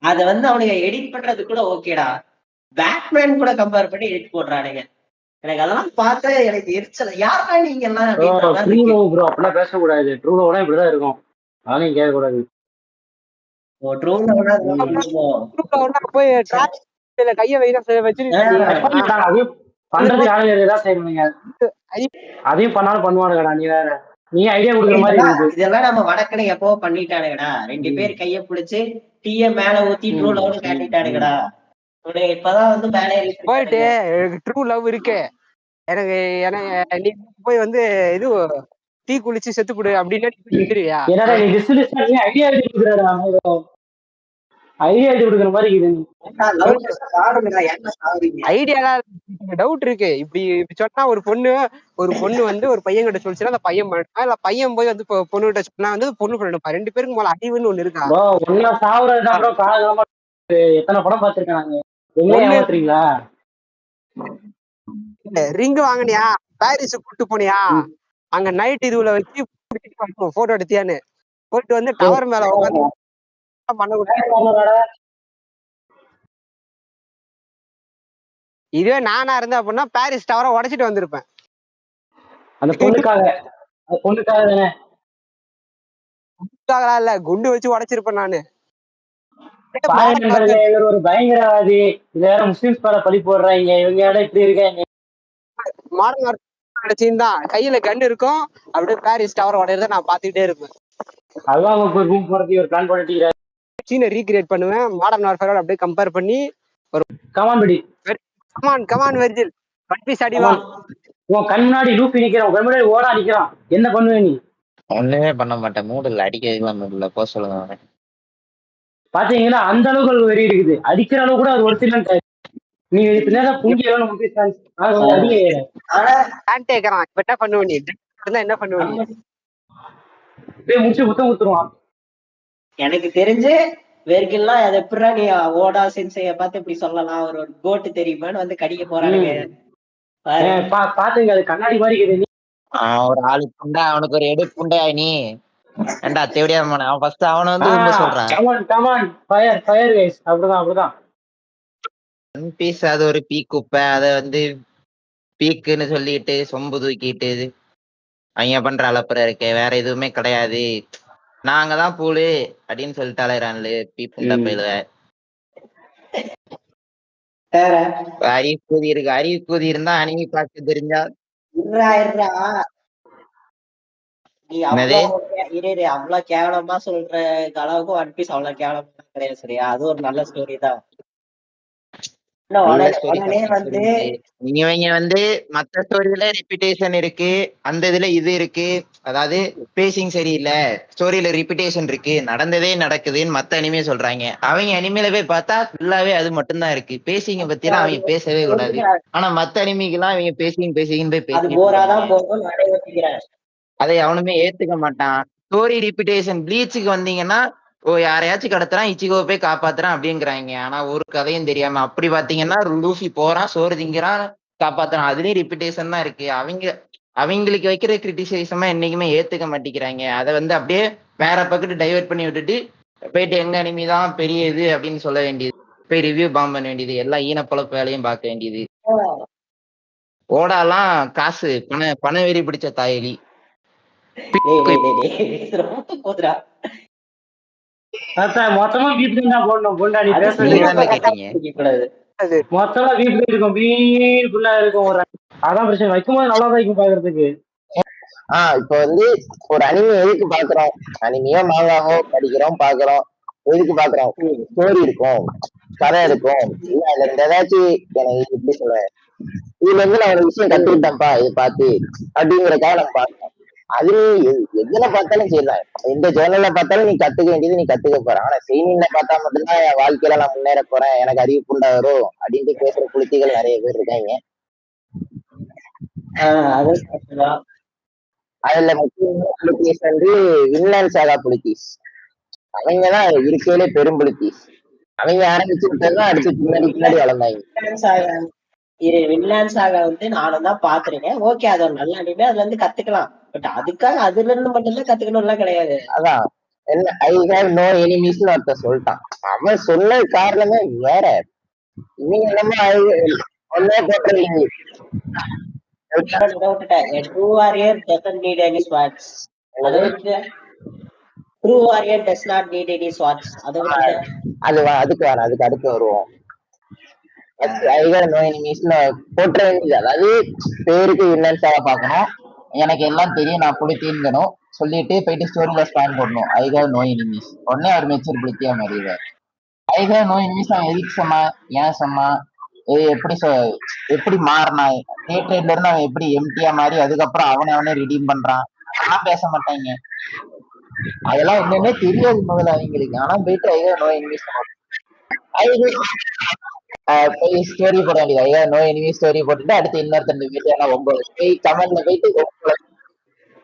அத வந்து அவனுங்க எடிட் பண்றது கூட ஓகேடா. பேட்மேன் கூட கம்பேர் பண்ணி எடிட் போடுறானுங்க. எனக்கு அதெல்லாம் பார்த்தா எனக்கு எரிச்சல. யாரா நீங்க எல்லாம் அப்படிலாம் பேசக்கூடாது. ட்ரூலோட இப்படிதான் இருக்கும். அதெல்லாம் கேட்க கூடாது. போய் கைய அதையும் பண்ணாலும் பண்ணுவானுங்கடா. நீ வேற நீ ஐடியா கொடுக்குற மாதிரி இதெல்லாம் நம்ம வடக்கனை எப்போ பண்ணிட்டானுங்கடா. 2 பேர் கைய பிடிச்சு டீய மேல ஊத்தி ட்ரூ லவ்னு காட்டிட்டானுங்கடா. இப்பதான் வந்து மேலே போயிட்டு ட்ரூ லவ் இருக்கு எனக்கு நீ போய் வந்து இது டீ குளிச்சு செத்து போடு அப்படின்னு ஐடியா கொடுக்குற மாதிரி ஐடியா டவுட் இருக்கு. இப்படி சொன்னா ஒரு பொண்ணு வந்து ஒரு பையன் கிட்ட சொல்லிச்சுன்னா அந்த பையன் பண்ணா இல்ல பையன் போய் வந்து பொண்ணு கிட்ட சொன்னா வந்து பொண்ணு பண்ணணும். 2 பேருக்கு மேல அறிவுன்னு ஒண்ணு இருக்கா? எத்தனை படம் பாத்துருக்காங்க. ரிங் வாங்கினியா? பாரிஸ் கூட்டு போனியா? அங்க நைட் இதுல வச்சு போட்டோ எடுத்தியான்னு போயிட்டு வந்து டவர் மேல உட்காந்து பண்ண. இதுவே நானா இருந்தேன் அப்படின்னா பாரிஸ் டவரை உடைச்சிட்டு வந்திருப்பேன். அந்த பொண்ணுக்காக தானே இல்ல குண்டு வச்சு உடைச்சிருப்பேன் நானு. ஒரு பயங்கரவாதி வேற முஸ்லிம்ஸ் மேல பழி போடுறாங்க, இவங்க இடம் இப்படி இருக்காங்க. மாடர்ன் சீன் தான், கையில கன் இருக்கும், அப்படியே பாரிஸ் டவர் உடையறத நான் பாத்துக்கிட்டே இருப்பேன். அதான் ரூம் போறது ஒரு பிளான் பண்ணிட்டு சீனை ரீக்ரியேட் பண்ணுவேன், மாடர்ன் வார்ஃபேரோட அப்படியே கம்பேர் பண்ணி ஒரு கமான் படி கமான் வெர்ஜில் ஒன் பீஸ் அடிவா. உன் கண் முன்னாடி லூப்பி நிக்கிறான், கண் முன்னாடி ஓட அடிக்கிறான், என்ன பண்ணுவே நீ? ஒண்ணுமே பண்ண மாட்டேன், மூடுல அடிக்கலாம் மூடுல போக சொல்லுங்க. பாத்தீங்கன்னா அந்த அளவுக்கு வெறி இருக்குது, அடிக்கிற அளவு கூட அது ஒரு சில நீ நேரம் புங்கி என்ன பண்ணுவேன் நீ என்ன பண்ணுவேன் முடிச்சு முத்தம் குத்துருவான். எனக்கு தெரிஞ்சு வெர்கில்லாம் அது எப்படின்னா நீ ஓடா சென்சைய பார்த்து இப்படி சொல்லலாம், ஒரு கோட்டு தெரியுமான்னு வந்து கடிக்க போறானுங்க. பாத்துங்க அது கண்ணாடி மாதிரி இருக்குது. ஒரு ஆளு புண்டா, அவனுக்கு ஒரு எடு புண்டையா நீ ஏண்டா தேவடியா அவன் ஃபர்ஸ்ட் அவனை வந்து உண்மை சொல்றான். அப்படிதான் ஒன் பீஸ் அது ஒரு பீ குப்பை, அதை வந்து பீக்குன்னு சொல்லிட்டு சொம்பு தூக்கிட்டு அவங்க பண்ற அளப்புற இருக்கே, வேற எதுவுமே கிடையாது, நாங்க தான் பூலு அப்படின்னு சொல்லிட்டு அலைறான்ல பீ புண்டா பயிலுவ. அறிவு கூதி இருக்கு, அறிவு கூதி இருந்தா அணிவி பார்க்க தெரிஞ்சா நீ அவ்வளவு கேவலமா சொல்ற அளவுக்கு ஒன் பீஸ் அவ்வளவு கேவலமா கிடையாது சரியா? அது ஒரு நல்ல ஸ்டோரி தான். இவங்க வந்து மத்த ஸ்டோரியில ரிப்பிட்டேஷன் இருக்கு, அந்த இதுல இது இருக்கு, அதாவது பேசிங் சரியில்லை, ஸ்டோரியில ரிப்பிட்டேஷன் இருக்கு, நடந்ததே நடக்குதுன்னு மத்த அனிமே சொல்றாங்க. அவங்க அனிமையில போய் பார்த்தா ஃபுல்லாவே அது மட்டும்தான் இருக்கு, பேசிங்க பத்தி எல்லாம் அவங்க பேசவே கூடாது. ஆனா மத்த அனிமைக்கெல்லாம் அவங்க பேசிங்கன்னு போய் பேசி அதை அவனுமே ஏத்துக்க மாட்டான். ஸ்டோரி ரிப்பிட்டேஷன் ப்ளீச்சுக்கு வந்தீங்கன்னா யாரையாச்சும் கடத்துறான், இச்சிகோ போய் காப்பாத்துறான் அப்படிங்கிறாங்க. ஆனா ஒரு கதையும் தெரியாம அப்படி பாத்தீங்கன்னா லூஃபி போறான், சோறு திங்கிறான், காப்பாத்துறான், அதுலயும் ரிப்பிட்டேஷன் தான் இருக்கு. அவங்களுக்கு வைக்கிற கிரிட்டிசைசமா என்னைக்குமே ஏத்துக்க மாட்டேங்கிறாங்க. அதை வந்து அப்படியே வேற பக்கத்து டைவர்ட் பண்ணி விட்டுட்டு போயிட்டு எங்க அனிமி தான் பெரிய இது அப்படின்னு சொல்ல வேண்டியது, போய் ரிவ்யூ பாம் பண்ண வேண்டியது, எல்லா ஈனப்பழப்பு வேலையும் பார்க்க வேண்டியது. ஓடாலாம் காசு பண வெறி பிடிச்ச தாயலி. மொத்தமா வீட்டுல போடணும், பொண்டாடி மொத்தமா வீட்டுல இருக்கும், வீட்டுக்குள்ள இருக்கும். ஒரு அதான் பிரச்சனை, வைக்கும்போது நல்லா தான் இருக்கும் பாக்குறதுக்கு. இப்ப வந்து ஒரு அனிமே எதுக்கு பாக்குறோம், அனிமையோ மாங்காவோ படிக்கிறோம் பாக்குறோம், எதுக்கு பாக்குறோம்? ஸ்டோரி இருக்கும், கதை இருக்கும், இல்ல அதுல இருந்து ஏதாச்சும் எனக்கு எப்படி சொல்றேன், இதுல இருந்து நான் ஒரு விஷயம் கத்துக்கிட்டேன்ப்பா இதை பார்த்து அப்படிங்கிறக்காக நம்ம பார்க்கணும். அது எதுல பார்த்தாலும் சரிதான், எந்த ஜேர்னல்ல பார்த்தாலும் நீ கத்துக்க வேண்டியது நீ கத்துக்க போற. ஆனா செய்தியில பார்த்தா மட்டும்தான் என் வாழ்க்கையில நான் முன்னேற போறேன், எனக்கு அறிவு புண்டா வரும் அப்படின்ட்டு பேசுற புலித்திகள் நிறைய பேர் இருக்காங்க. அதுல புலித்தீஸ் வந்து வின்லாண்ட் சாகா புலித்தீஸ், அவங்கதான் இருக்கையிலே பெரும் புலித்தீஸ். அவங்க ஆரம்பிச்சு விட்டதுதான் அடுத்து பின்னாடி வளர்ந்தாங்க. வின்லாண்ட் சாகா வந்து நானும் தான் பாத்துருக்கேன். ஓகே, அது ஒரு நல்ல அனிமே, அதுல இருந்து கத்துக்கலாம். பட் அதுக்காக அதுல இருந்து மட்டும்தான் கத்துக்கணும்லாம் கிடையாது. அதான் என்ன ஐ ஹேவ் நோ எனிமீஸ்னு ஒருத்தர் சொல்லிட்டான், அவன் சொன்ன காரணமே வேற. நீங்க என்னமோ ஒன்னே போட்டுறீங்க. True warrior doesn't need any swords. True warrior does not need any swords. அதுக்கு அடுத்து வருவோம். போட்டுற வேண்டியது, அதாவது பேருக்கு வில்லன்ஸாக பார்க்கணும், எனக்கு எல்லாம் தெரியும், நான் புளித்தீங்கணும் சொல்லிட்டு போயிட்டு ஸ்டோரியில ஸ்பேன் போடணும். ஐ ஹேவ் நோ எனிமீஸ், உடனே அவர் மெச்சூர் புளித்தியா மாறிடுவார். ஐ ஹேவ் நோ எனிமீஸ் அவன் எதுக்கு சொன்னான், ஏன் சொன்னான், எப்படி மாறினான், தேட்டர்ல இருந்து அவன் எப்படி எம்டியா மாறி அதுக்கப்புறம் அவனே ரிடீம் பண்றான், அதெல்லாம் பேச மாட்டாங்க. அதெல்லாம் என்னன்னே தெரியாது முதல்ல அவங்களுக்கு. ஆனா போயிட்டு I have no enemies story போட வேண்டியது, ஐயா நோ எனிமி ஸ்டோரி போட்டுட்டு அடுத்து இன்னொருத்தன் வீட்டு 9 கமெண்ட்ல போயிட்டு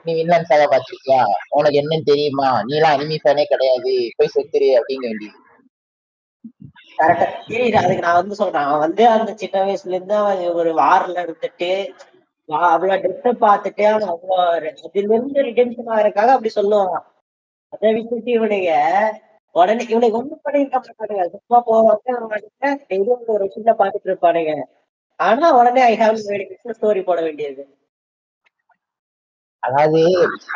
நீ வின்லாண்ட் சாகா பாத்திருக்கியா, உனக்கு என்னன்னு தெரியுமா, நீ எல்லாம் அனிமி ஃபேனே கிடையாது, போய் செத்துரு அப்படிங்க வேண்டியது. கரெக்டா தெரியுது. அதுக்கு நான் வந்து சொல்றேன், அவன் வந்து அந்த சின்ன வயசுல இருந்து அவன் ஒரு வார்ல இருந்துட்டு அவ்வளவு டெப்த பார்த்துட்டு அவன் அவ்வளோ அதுல இருந்து ரிடென்ஷன் ஆகிறதுக்காக அப்படி சொல்லுவான். அதை விட்டுட்டு இவனுங்க உடனே இவனுக்கு ஒண்ணும் பண்ணிருக்க மாட்டானுங்க. சும்மா போவாங்க டெய்லி ஒரு விஷயத்த பாத்துட்டு இருப்பானுங்க. ஆனா உடனே ஐ ஹாவ் ஸ்டோரி போட வேண்டியது. அதாவது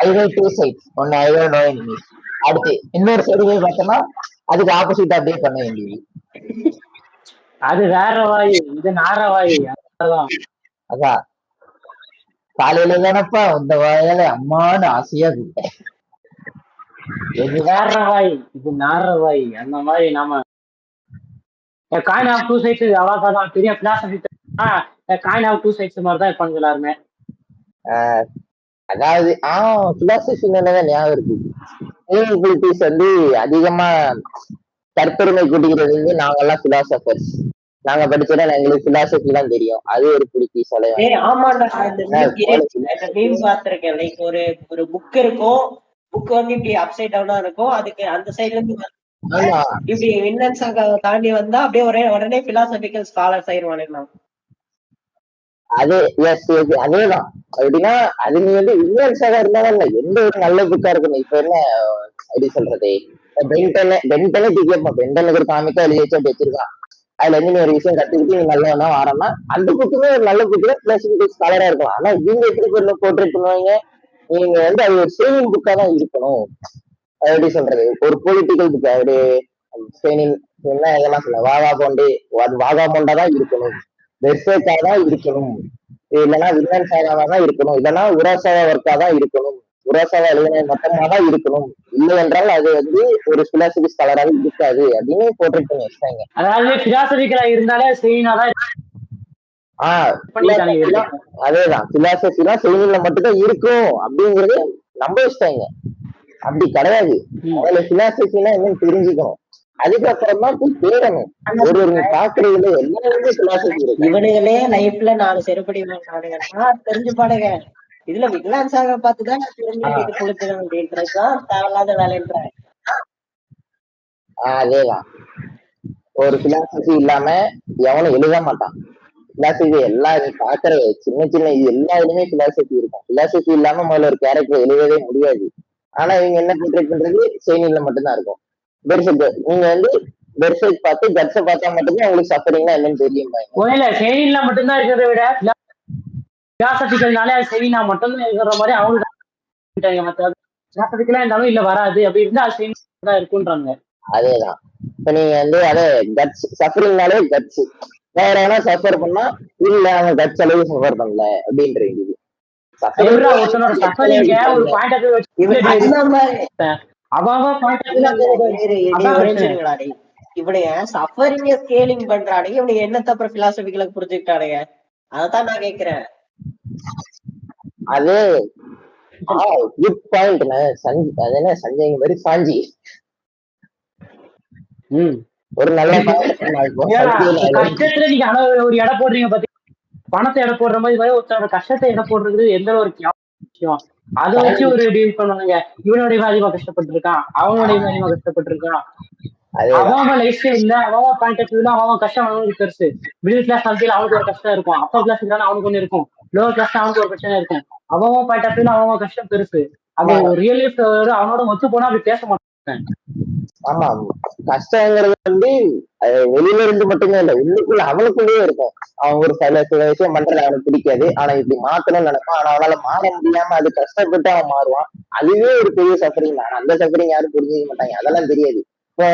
ஐ டூ சைட்ஸ் ஒன்னு ஐ நோ எனிமீஸ், அடுத்து இன்னொரு சைடு போய் பார்த்தோம்னா அதுக்கு ஆப்போசிட் அப்படியே பண்ண வேண்டியது. அது வேற வாய், இது நார வாய். அதான் காலையில தானப்பா இந்த வாயால அம்மான்னு ஆசையா கூப்பிட்டேன். இது வேற வாய், இது நார வாய். அந்த மாதிரி நாம காயின் ஆஃப் டூ சைட்ஸ் அவ்வளோதான் பெரிய philosophy. Coin of two sides மாதிரி தான் இருப்பாங்க எல்லாருமே. அதாவது பிலாசபி நல்லதான் ஞாபகம் இருக்கு. இன்இக்வாலிட்டிஸ் வந்து அதிகமா தற்பெருமை கூட்டுகிறது வந்து நாங்கெல்லாம் பிலாசபர்ஸ், நாங்க படிச்சா எங்களுக்கு பிலாசபி எல்லாம் தெரியும், அது ஒரு பிடிச்சி சொல்ல. ஆமாண்டா, பாத்திருக்கேன். லைக் ஒரு ஒரு புக் இருக்கும், புக் வந்து இப்படி அப்சைட் டவுனா இருக்கும், அதுக்கு அந்த சைட்ல இருந்து இப்படி வில்லன்ஸ் தாண்டி வந்தா அப்படியே உடனே பிலாசபிக்கல் ஸ்காலர்ஸ் ஆயிருவானுங்க. அது எஸ் எஸ் அதேதான். அப்படின்னா அது நீ வந்து வில்லன்ஸாக இருந்தாலும் இல்ல, எந்த ஒரு நல்ல புக்கா இருக்கணும். இப்ப என்ன எப்படி சொல்றது, பென்டனே கேட்போம், பென்டனுக்கு ஒரு காமிக்கா எழுதி வச்சு அப்படி வச்சிருக்கான், அதுல இருந்து நீ ஒரு விஷயம் கத்துக்கிட்டு நீ நல்லவனா வரனா அந்த புக்குமே ஒரு நல்ல புக்கு பிளாசிபிக்கல் ஸ்காலரா இருக்கலாம். ஆனா இவங்க எப்படி போர்ட்ரேட் பண்ணுவாங்க, நீங்க வந்து அது ஒரு சேவிங் புக்கா தான் இருக்கணும். எப்படி சொல்றது, ஒரு பொலிட்டிக்கல் புக் அப்படி என்ன இதெல்லாம் சொல்ல வாகா போண்டு அது வாகா போண்டா தான் இருக்கணும், வெர்சேக்கா தான் இருக்கணும், இல்லைன்னா வில்லன் சாகாவா தான் இருக்கணும், இல்லைன்னா உராசாவா ஒர்க்கா தான் இருக்கணும், உராசாவா எழுதின மொத்தமா தான் இருக்கணும், இல்லை என்றால் அது வந்து ஒரு பிலாசபி ஸ்காலராக இருக்காது அப்படின்னு போர்ட்ரேட் பண்ணி வச்சாங்க. அதாவது பிலாசபிக்கலா இருந்தாலே செய்யினாதான். அதேதான் பிலாசபிலாம் செய்யில மட்டும்தான் இருக்கும் அப்படிங்கறது நம்ப வச்சிட்டாங்க. அப்படி கிடையாது, அதுல பிலாசபினா என்னன்னு தெரிஞ்சுக்கணும், அதுக்கப்புறம் தான் போய் தேடணும். ஒரு பாக்குறதுல எல்லாருமே பிலாசபி இருக்கு. இவனுங்களே லைஃப்ல 4 செருப்படி தெரிஞ்சு பாடுங்க, இதுல விக்லான்ஸாக பார்த்துதான் தெரிஞ்சு கொடுக்கணும் அப்படின்றதுதான் தேவையில்லாத வேலைன்ற. அதேதான், ஒரு பிலாசபி இல்லாம எவனும் எழுத மாட்டான். பிலாசபி எல்லா நீ பாக்குற சின்ன சின்ன இது எல்லா இதுலயுமே பிலாசபி இருக்கும். பிலாசபி இல்லாம முதல்ல ஒரு கேரக்டர் எழுதவே முடியாது. ஆனா இவங்க என்ன போர்ட்ரேட் பண்றது, செய்னில மட்டும்தான் இருக்கும். பெர்செக் நீங்க வந்து பெர்செக் பார்த்து கட்ஸை பார்த்தா மட்டும்தான் உங்களுக்கு சஃபரிங்னா என்னன்னு தெரியும். செய்னில மட்டும்தான் இருக்கிறத விட பிலாசபிக்கல்னாலே அது செய்னா மட்டும்தான் இருக்கிற மாதிரி அவங்க பிலாசபிக்கலா இருந்தாலும் இல்ல வராது அப்படி இருந்தா அது செய்னா தான் இருக்குன்றாங்க. அதேதான், இப்ப நீங்க வந்து அதே கட்ஸ் சஃபரிங்னாலே கட்ஸ் வேற ஏன்னா சஃபர் பண்ணா இல்ல அவன் கட்ஸ் அளவு சஃபர் பண்ணல அப்படின்றது. ஒருத்தனோட சஃபரிங்க ஒரு பாயிண்ட் ஆஃப் இவனைய சஃபரிங்க ஸ்கேலிங் பண்றானுங்க, இவனுக்கு என்னத்த அப்புறம் பிலாசபிக்கல புரிஞ்சுக்கிட்டானுங்க, அதத்தான் நான் கேக்குறேன். அது குட் பாயிண்ட். அது என்ன சஞ்சய் மாதிரி சாஞ்சி ஒரு நல்ல கஷ்டத்துல நீங்க ஒரு எடை போடுறீங்க பாத்தீங்க, பணத்தை எடை போடுற மாதிரி ஒருத்தரோட கஷ்டத்தை எடை போடுறது எந்த ஒரு விஷயம், அதை வச்சு ஒரு டீல் பண்ணுவாங்க. இவனுடைய அதிகமா கஷ்டப்பட்டு இருக்கான், அவனுடைய அதிகமா கஷ்டப்பட்டு இருக்கான், அவன் லைஃப் இல்ல அவன் பாயிண்ட் ஆஃப் வியூல அவன் கஷ்டம் அவனுக்கு பெருசு. மிடில் கிளாஸ் ஃபேமிலியில அவனுக்கு ஒரு கஷ்டம் இருக்கும், அப்பர் கிளாஸ் அவனுக்கு ஒண்ணு இருக்கும், லோவர் கிளாஸ் அவனுக்கு ஒரு பிரச்சனை இருக்கும், அவன் பாயிண்ட் ஆஃப் வியூல அவன் கஷ்டம் பெருசு. அது ரியல் லைஃப் அவனோட ஒத்து போனா அப்படி பேச மாட்டேன். ஆமா, கஷ்டங்கிறது வந்து வெளியில இருந்து மட்டுமே இல்ல, உள்ளுக்குள்ள அவனுக்குள்ளேயே இருக்கும். அவன் ஒரு சில விஷயம் பண்றது அவனுக்கு பிடிக்காது, ஆனா இப்படி மாத்தணும்னு நினைப்பான், ஆனா அவனால மாற முடியாம அது கஷ்டப்பட்டு அவன் மாறுவான். அதுவே ஒரு பெரிய சஃபரிங் தான். அந்த சஃபரிங் யாரும் புரிஞ்சுக்க மாட்டாங்க, அதெல்லாம் தெரியாது. இப்போ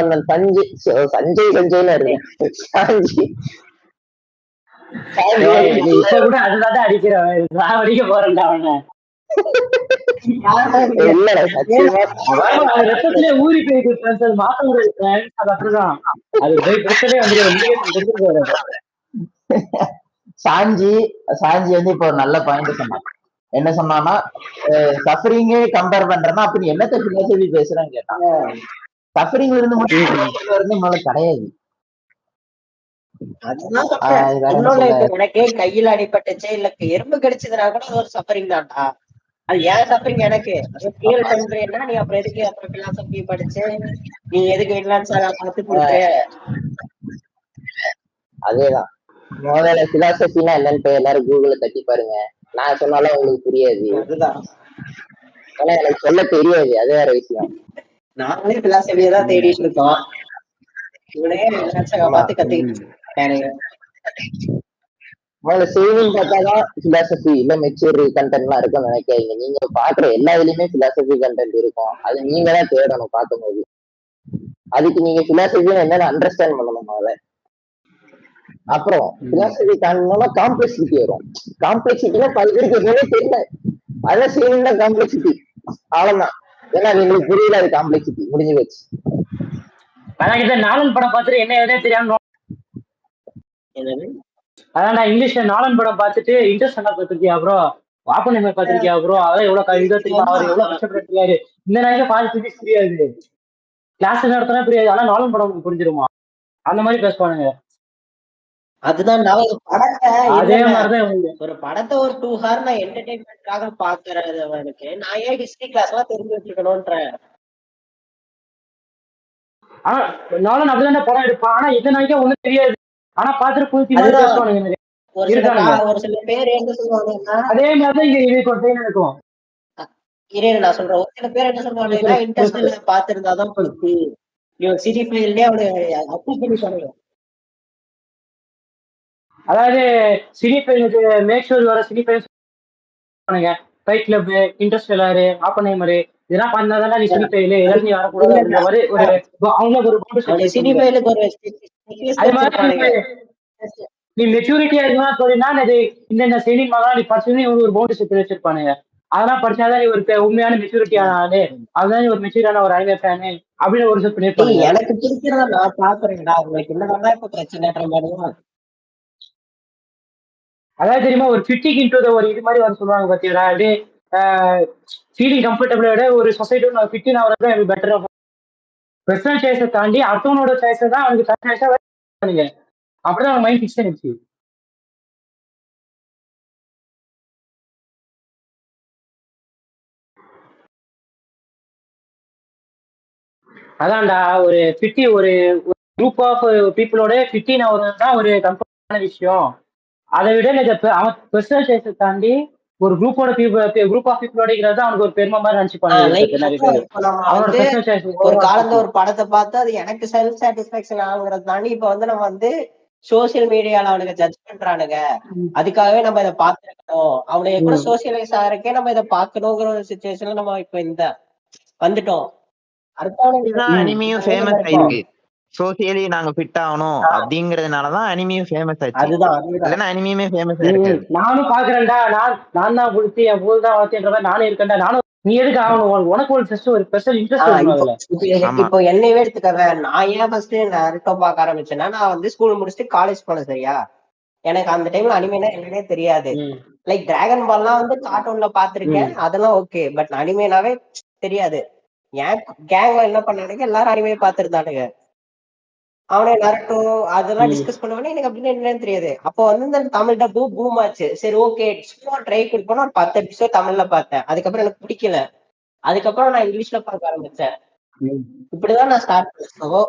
சஞ்சய்னு இருக்கு சாஞ்சி இப்ப கூட அதுதான் அடிக்கிறவன், நான் அடிக்க போறேன்டா அவனை. ரத்தத்திலே ஊறி போயிட்டு மாற்றம் அது அப்படிதான். அது சாஞ்சி வந்து இப்போ ஒரு நல்ல பாயிண்ட் சொன்னான். என்ன சொன்னான்னா, சஃபரிங்கே கம்பேர் பண்றேன்னா அப்ப நீ என்னத்த பிலாசபி பேசுறேன்னு கேட்டான். சஃபரிங்ல இருந்து மட்டும் கிடையாது. எனக்கே கையில அடிபட்டுச்சு இல்ல எறும்பு கடிச்சதுனா கூட ஒரு சஃபரிங் தான்டா. அது ஏன் சஃபரிங் எனக்கு ஃபீல் பண்றேன்னா, நீ அப்புறம் எதுக்கு அப்புறம் பிலாசபி படிச்சு நீ எதுக்கு பார்த்து கொடுத்து. அதேதான், முதல்ல பிலாசபினா என்னன்னு எல்லாரும் கூகுள்ல தட்டி பாருங்க. நான் சொன்னாலும் உங்களுக்கு புரியாது. அதுதான் ஆனா எனக்கு சொல்ல தெரியாது, அது வேற விஷயம். நாங்களே பிலாசபியை தான் தேடிட்டு இருக்கோம். இவனே ஆமா. பார்த்து கத்துக்கிட்டு முதல்ல சேவிங் பார்த்தாதான் பிலாசபி இல்ல மெச்சூர் கண்டென்ட் எல்லாம் இருக்கும்னு நினைக்காதீங்க. நீங்க பாக்குற எல்லா இதுலயுமே பிலாசபி கண்டென்ட் இருக்கும். அது நீங்க தான் தேடணும் பார்க்கும்போது. அதுக்கு நீங்க பிலாசபி என்னன்னு அண்டர்ஸ்டாண்ட் பண்ணணும் முதல்ல. அப்புறம் பிலாசபி தாண்டணும்னா காம்ப்ளெக்சிட்டி வரும். காம்ப்ளெக்சிட்டினா பல பேருக்கு எதுவுமே தெரியல. அதான் சேவிங் தான் காம்ப்ளெக்சிட்டி. அவ்வளவுதான். ஏன்னா அது எங்களுக்கு புரியல, அது காம்ப்ளெக்சிட்டி முடிஞ்சு போச்சு. அதான் இந்த நாலன் படம் பார்த்துட்டு என்ன எதே தெரியாம அதான் நான் இங்கிலீஷ்ல நாலன் படம் பார்த்துட்டு இன்ட்ரெஸ்ட் என்ன பார்த்துருக்கியா ப்ரோ, ஆப்பன்ஹைமர் பார்த்திருக்கியா ப்ரோ, அதான் எவ்வளவு இதா தெரியுமா, அவர் எவ்வளவு கஷ்டப்பட்டிருக்காரு. இந்த நாளைக்கு பாதி பிசிக்ஸ் புரியாது, கிளாஸ் நடத்தினா புரியாது, ஆனா நாலன் படம் உங்களுக்கு புரிஞ்சிருமா, அந்த மாதிரி பேசுவானுங்க. அதுதான் படத்தை அதே மாதிரிதான் ஒரு படத்தை ஒரு 2 hour நான் என்டர்டைன்மெண்ட்காக பாக்குறதுக்கு நான் ஏன் ஹிஸ்டரி கிளாஸ் எல்லாம் தெரிஞ்சு வச்சுக்கணும்ன்ற. ஆனா நானும் அப்படிதான் படம் எடுப்பான், ஆனா எந்த நாளைக்கே ஒண்ணும் தெரியாது, ஆனா பாத்துட்டு புதுத்தி மாதிரி பேசுவானுங்க. ஒரு சில பேர் என்ன சொல்லுவாங்கன்னா அதே மாதிரிதான் இங்க இது கொட்டைன்னு இருக்கும். நான் சொல்றேன், ஒரு சில பேர் என்ன சொல்லுவாங்கன்னா இன்ட்ரெஸ்ட் பாத்துருந்தாதான் புதுத்தி, இவன் சிரிஃபைல்லே அவனு அப்படி பண்ணி சொல்லுங்க. அதாவது சினிஃபைலுக்கு மேக்ஷூர் வர cinephile fight club, Interstellar, Oppenheimer இதெல்லாம் பண்ணாதான் நீ சினிஃபைல் எல்லாத்தையும் வரக்கூடாது அப்படின்ற மாதிரி ஒரு அவங்களுக்கு ஒரு பவுண்டரி. அதே மாதிரி நீ மெச்சூரிட்டியா இருந்தா சொல்லினா இது இந்த சினிமாலாம் நீ படிச்சு ஒரு பவுண்டரி செட் வச்சிருப்பானுங்க, அதெல்லாம் படிச்சாதான் நீ ஒரு உண்மையான மெச்சூரிட்டி ஆனாலே அதுதான் நீ ஒரு மெச்சூரான ஒரு அனிமே ஃபேனு அப்படின்னு ஒரு செட் பண்ணிருப்பாங்க. எனக்கு பிடிக்கிறத நான் பாக்குறேன்டா, உங்களுக்கு என்னதான் இப்ப பிரச்சனைன்ற மாதிரி. அதாவது தெரியுமா ஒரு ஃபிட்டிங் இன்டு ஒரு இது மாதிரி வர சொல்லுவாங்க பாத்தீங்களா, அப்படியே ஃபீலிங் கம்ஃபர்டபுளை விட ஒரு சொசைட்டி ஃபிட்டிங் ஆகிறது எனக்கு பெட்டரா. பர்சனல் சாய்ஸை தாண்டி அடுத்தவனோட சாய்ஸை தான் அவனுக்கு சாய்ஸா பண்ணுங்க, அப்படிதான் அவன் மைண்ட் ஃபிக்ஸ் ஆயிடுச்சு. அதான்டா ஒரு ஃபிட்டி ஒரு குரூப் ஆஃப் பீப்புளோட ஃபிட்டின் ஆகுறது தான் ஒரு கம்ஃபர்டான விஷயம். அதை விட அவன் பர்சனல் சாய்ஸை தாண்டி ஒரு குரூப்போட குரூப் ஆஃப் பீப்புளோட அவனுக்கு ஒரு பெருமை மாதிரி நினைச்சுப்பாங்க. ஒரு காலத்துல ஒரு படத்தை பார்த்து அது எனக்கு செல்ஃப் சாட்டிஸ்பாக்சன் ஆகுறது தாண்டி இப்ப வந்து நம்ம வந்து சோசியல் மீடியால அவனுக்கு ஜட்ஜ் பண்றானுங்க, அதுக்காகவே நம்ம இதை பார்த்துருக்கணும், அவனுக்கு கூட சோசியலைஸ் ஆகிறக்கே நம்ம இதை பார்க்கணுங்கிற ஒரு சுச்சுவேஷன்ல நம்ம இப்ப இந்த வந்துட்டோம். அனிமியும் ஃபேமஸ் ஆயிருக்கு, சோசியலி நாங்க ஃபிட் ஆகணும் அப்படிங்கறதுனாலதான் அனிமியும் ஃபேமஸ் ஆச்சு. இல்லன்னா அனிமியுமே ஃபேமஸ் ஆயிருக்கு. நானும் பாக்குறேன்டா, நான் தான் புடிச்சு என் போல் தான் வளர்த்துன்ற மாதிரி நானும் இருக்கேன்டா. நானும் நீ எதுக்கு ஆகணும், உனக்கு ஒரு ஒரு ஸ்பெஷல் இன்ட்ரெஸ்ட். இப்போ என்னையவே எடுத்துக்கவேன், நான் ஏன் ஃபர்ஸ்ட் நருட்டோ பார்க்க ஆரம்பிச்சேன்னா, நான் வந்து ஸ்கூல் முடிச்சுட்டு காலேஜ் போனேன் சரியா. எனக்கு அந்த டைம்ல அனிமேனா என்னன்னே தெரியாது. லைக் டிராகன் பால்லாம் வந்து கார்ட்டூன்ல பாத்திருக்கேன், அதெல்லாம் ஓகே, பட் அனிமேனாவே தெரியாது. ஏன் கேங்ல என்ன பண்ணானுங்க, எல்லாரும் அனிமே பாத்துருந்தானுங்க, அவனே நருட்டோ அதெல்லாம் டிஸ்கஸ் பண்ணுவானே, எனக்கு அப்படின்னு என்னன்னு தெரியாது. அப்போ வந்து இந்த தமிழ் டப்பு பூம் ஆச்சு. சரி ஓகே சும்மா ட்ரை கொடுப்போம், ஒரு 10 எபிசோட் தமிழ்ல பார்த்தேன், அதுக்கப்புறம் எனக்கு பிடிக்கல, அதுக்கப்புறம் நான் இங்கிலீஷ்ல பார்க்க ஆரம்பிச்சேன். இப்படிதான் நான் ஸ்டார்ட் பண்ணேன்.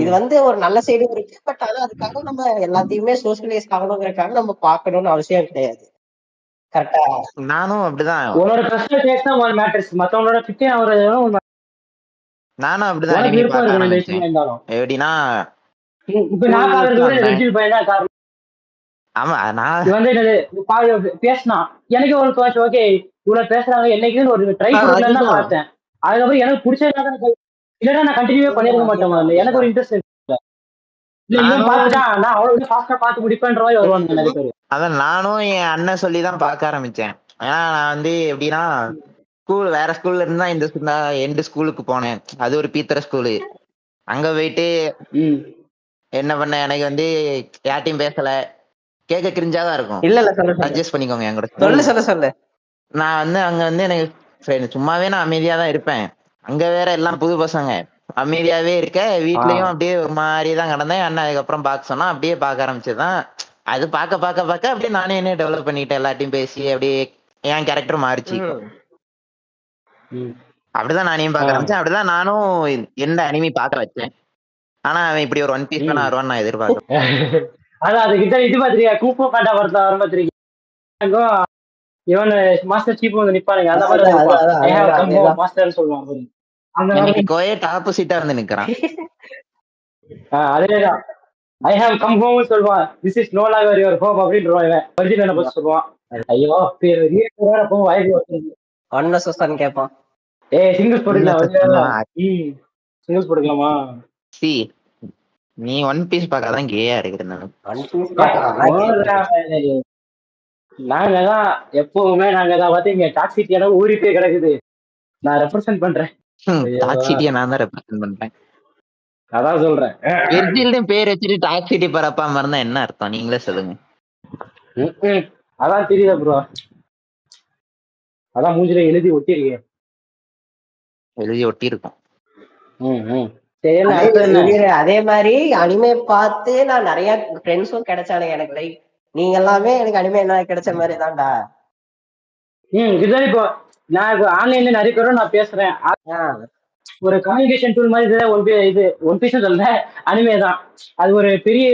இது வந்து ஒரு நல்ல சைடும் இருக்கு, பட் ஆனா அதுக்காக நம்ம எல்லாத்தையுமே சோசியலைஸ் ஆகணுங்கிறதுக்காக நம்ம பார்க்கணும்னு அவசியம் கிடையாது. கரெக்டா? நானும் அப்படிதான். உன்னோட பர்சனல் டேஸ்ட் தான் ஒரு மேட்டர்ஸ், மத்தவங்களோட ஃபிட் ஆகுறது நானும் அப்படிதான் அனிமி பார்க்க ஆரம்பிச்சேன். எப்படின்னா இப்ப நான் பாக்குறது ரெஜில் பையன் தான் காரணம். ஆமா நான் வந்து பேசினா எனக்கு ஒரு தோச்சு, ஓகே இவ்வளவு பேசுறாங்க என்னைக்குன்னு ஒரு ட்ரை கொடுக்கலன்னு தான் பார்த்தேன். அதுக்கப்புறம் எனக்கு பிடிச்சதுனால இல்லைன்னா நான் கண்டினியூவே பண்ணிருக்க மாட்டேன், எனக்கு ஒரு இன்ட்ரெஸ்ட் இல்லை. நான் அவ்வளவு ஃபாஸ்டா பார்த்து முடிப்பேன்ற மாதிரி வருவாங்க நிறைய பேர். அதான் நானும் என் அண்ணன் சொல்லிதான் பார்க்க ஆரம்பிச்சேன். ஏன்னா நான் வந்து எப்படின்னா ஸ்கூல் வேற ஸ்கூல்ல இருந்தா இந்த எந்த ஸ்கூலுக்கு போனேன், அது ஒரு பீத்தர ஸ்கூலு. அங்க போயிட்டு என்ன பண்ண, எனக்கு வந்து யார்ட்டையும் பேசல, கேட்க கிரிஞ்சாதான் இருக்கும். இல்ல அட்ஜஸ்ட் பண்ணிக்கோங்க என் கூட. சொல்லு. நான் வந்து அங்க வந்து எனக்கு சும்மாவே நான் அமைதியா தான் இருப்பேன். அங்க வேற எல்லாம் புது பசங்க, அமைதியாவே இருக்க. வீட்லயும் அப்படியே ஒரு மாதிரிதான் கிடந்தேன். அண்ணன் அதுக்கப்புறம் பார்க்க சொன்னா அப்படியே பார்க்க ஆரம்பிச்சதுதான். அது பார்க்க அப்படியே நானே என்ன டெவலப் பண்ணிட்டேன், எல்லாத்தையும் பேசி அப்படியே என் கேரக்டர் மாறிச்சு. அப்படிதான் நானையும் பார்க்க ஆரம்பிச்சேன். அப்படிதான் நானும் எந்த அனிமி பார்க்க வச்சேன். ஆனா அவன் இப்படி ஒரு ஒன் பீஸ் தான் வருவான்னு நான் எதிர்பார்க்கிறேன். அதான் அதுக்கிட்ட இது பாத்திரியா, கூப்போ காண்டா வரதா வர பாத்திரிக்கா, இவன் மாஸ்டர் சீப் வந்து நிப்பானுங்க அந்த மாதிரி வந்து நிப்பான். ஐ ஹேவ் கம் ஹோம் மாஸ்டர்னு சொல்லுவான் பாரு. அந்த மாதிரி இன்னைக்கு கோயட் ஆப்போசிட்டா வந்து நிக்கிறான். அதேதான் ஐ ஹேவ் கம் ஹோம்னு சொல்லுவான். This is no longer your home அப்படின்றான். இவன் ஒரிஜினல் பத்தி சொல்லுவான். ஐயோ வாய்ப்பு அன்னசன் கேட்பான். சிங்கிள்ஸ் போட்டுக்கலாம். சிங்கிள்ஸ் போட்டுக்கலாமா? சி நீ ஒன் பீஸ் பார்க்காதான் கேயா இருக்கிற நான். நாங்க தான் எப்பவுமே நாங்க தான் பார்த்து இங்க டாக்ஸிட்டியான ஊறி போய் கிடக்குது. நான் ரெப்ரசென்ட் பண்றேன். டாக்ஸிட்டியை நான் தான் ரெப்ரசென்ட் பண்றேன். அதான் சொல்றேன். வெர்ஜில்னு பேர் வச்சுட்டு டாக்ஸிட்டி பரப்பாம இருந்தா என்ன அர்த்தம் நீங்களே சொல்லுங்க. அதான் தெரியுதா ப்ரோ? அதான் மூஞ்சில எழுதி ஒட்டிருக்கேன். எழுதி ஒட்டி இருக்கும். அதே மாதிரி அனிமே பார்த்து நான் நிறைய ஃப்ரெண்ட்ஸும் கிடைச்சானுங்க எனக்கு. லைக் நீங்க எல்லாமே எனக்கு அனிமே என்ன கிடைச்ச மாதிரி தான்டா. இதுதான் இப்போ நான் இப்போ ஆன்லைன்ல நிறைய பேரும் நான் பேசுறேன். ஒரு கம்யூனிகேஷன் டூல் மாதிரி இது ஒன் பீஸ் சொல்ல அனிமே தான். அது ஒரு பெரிய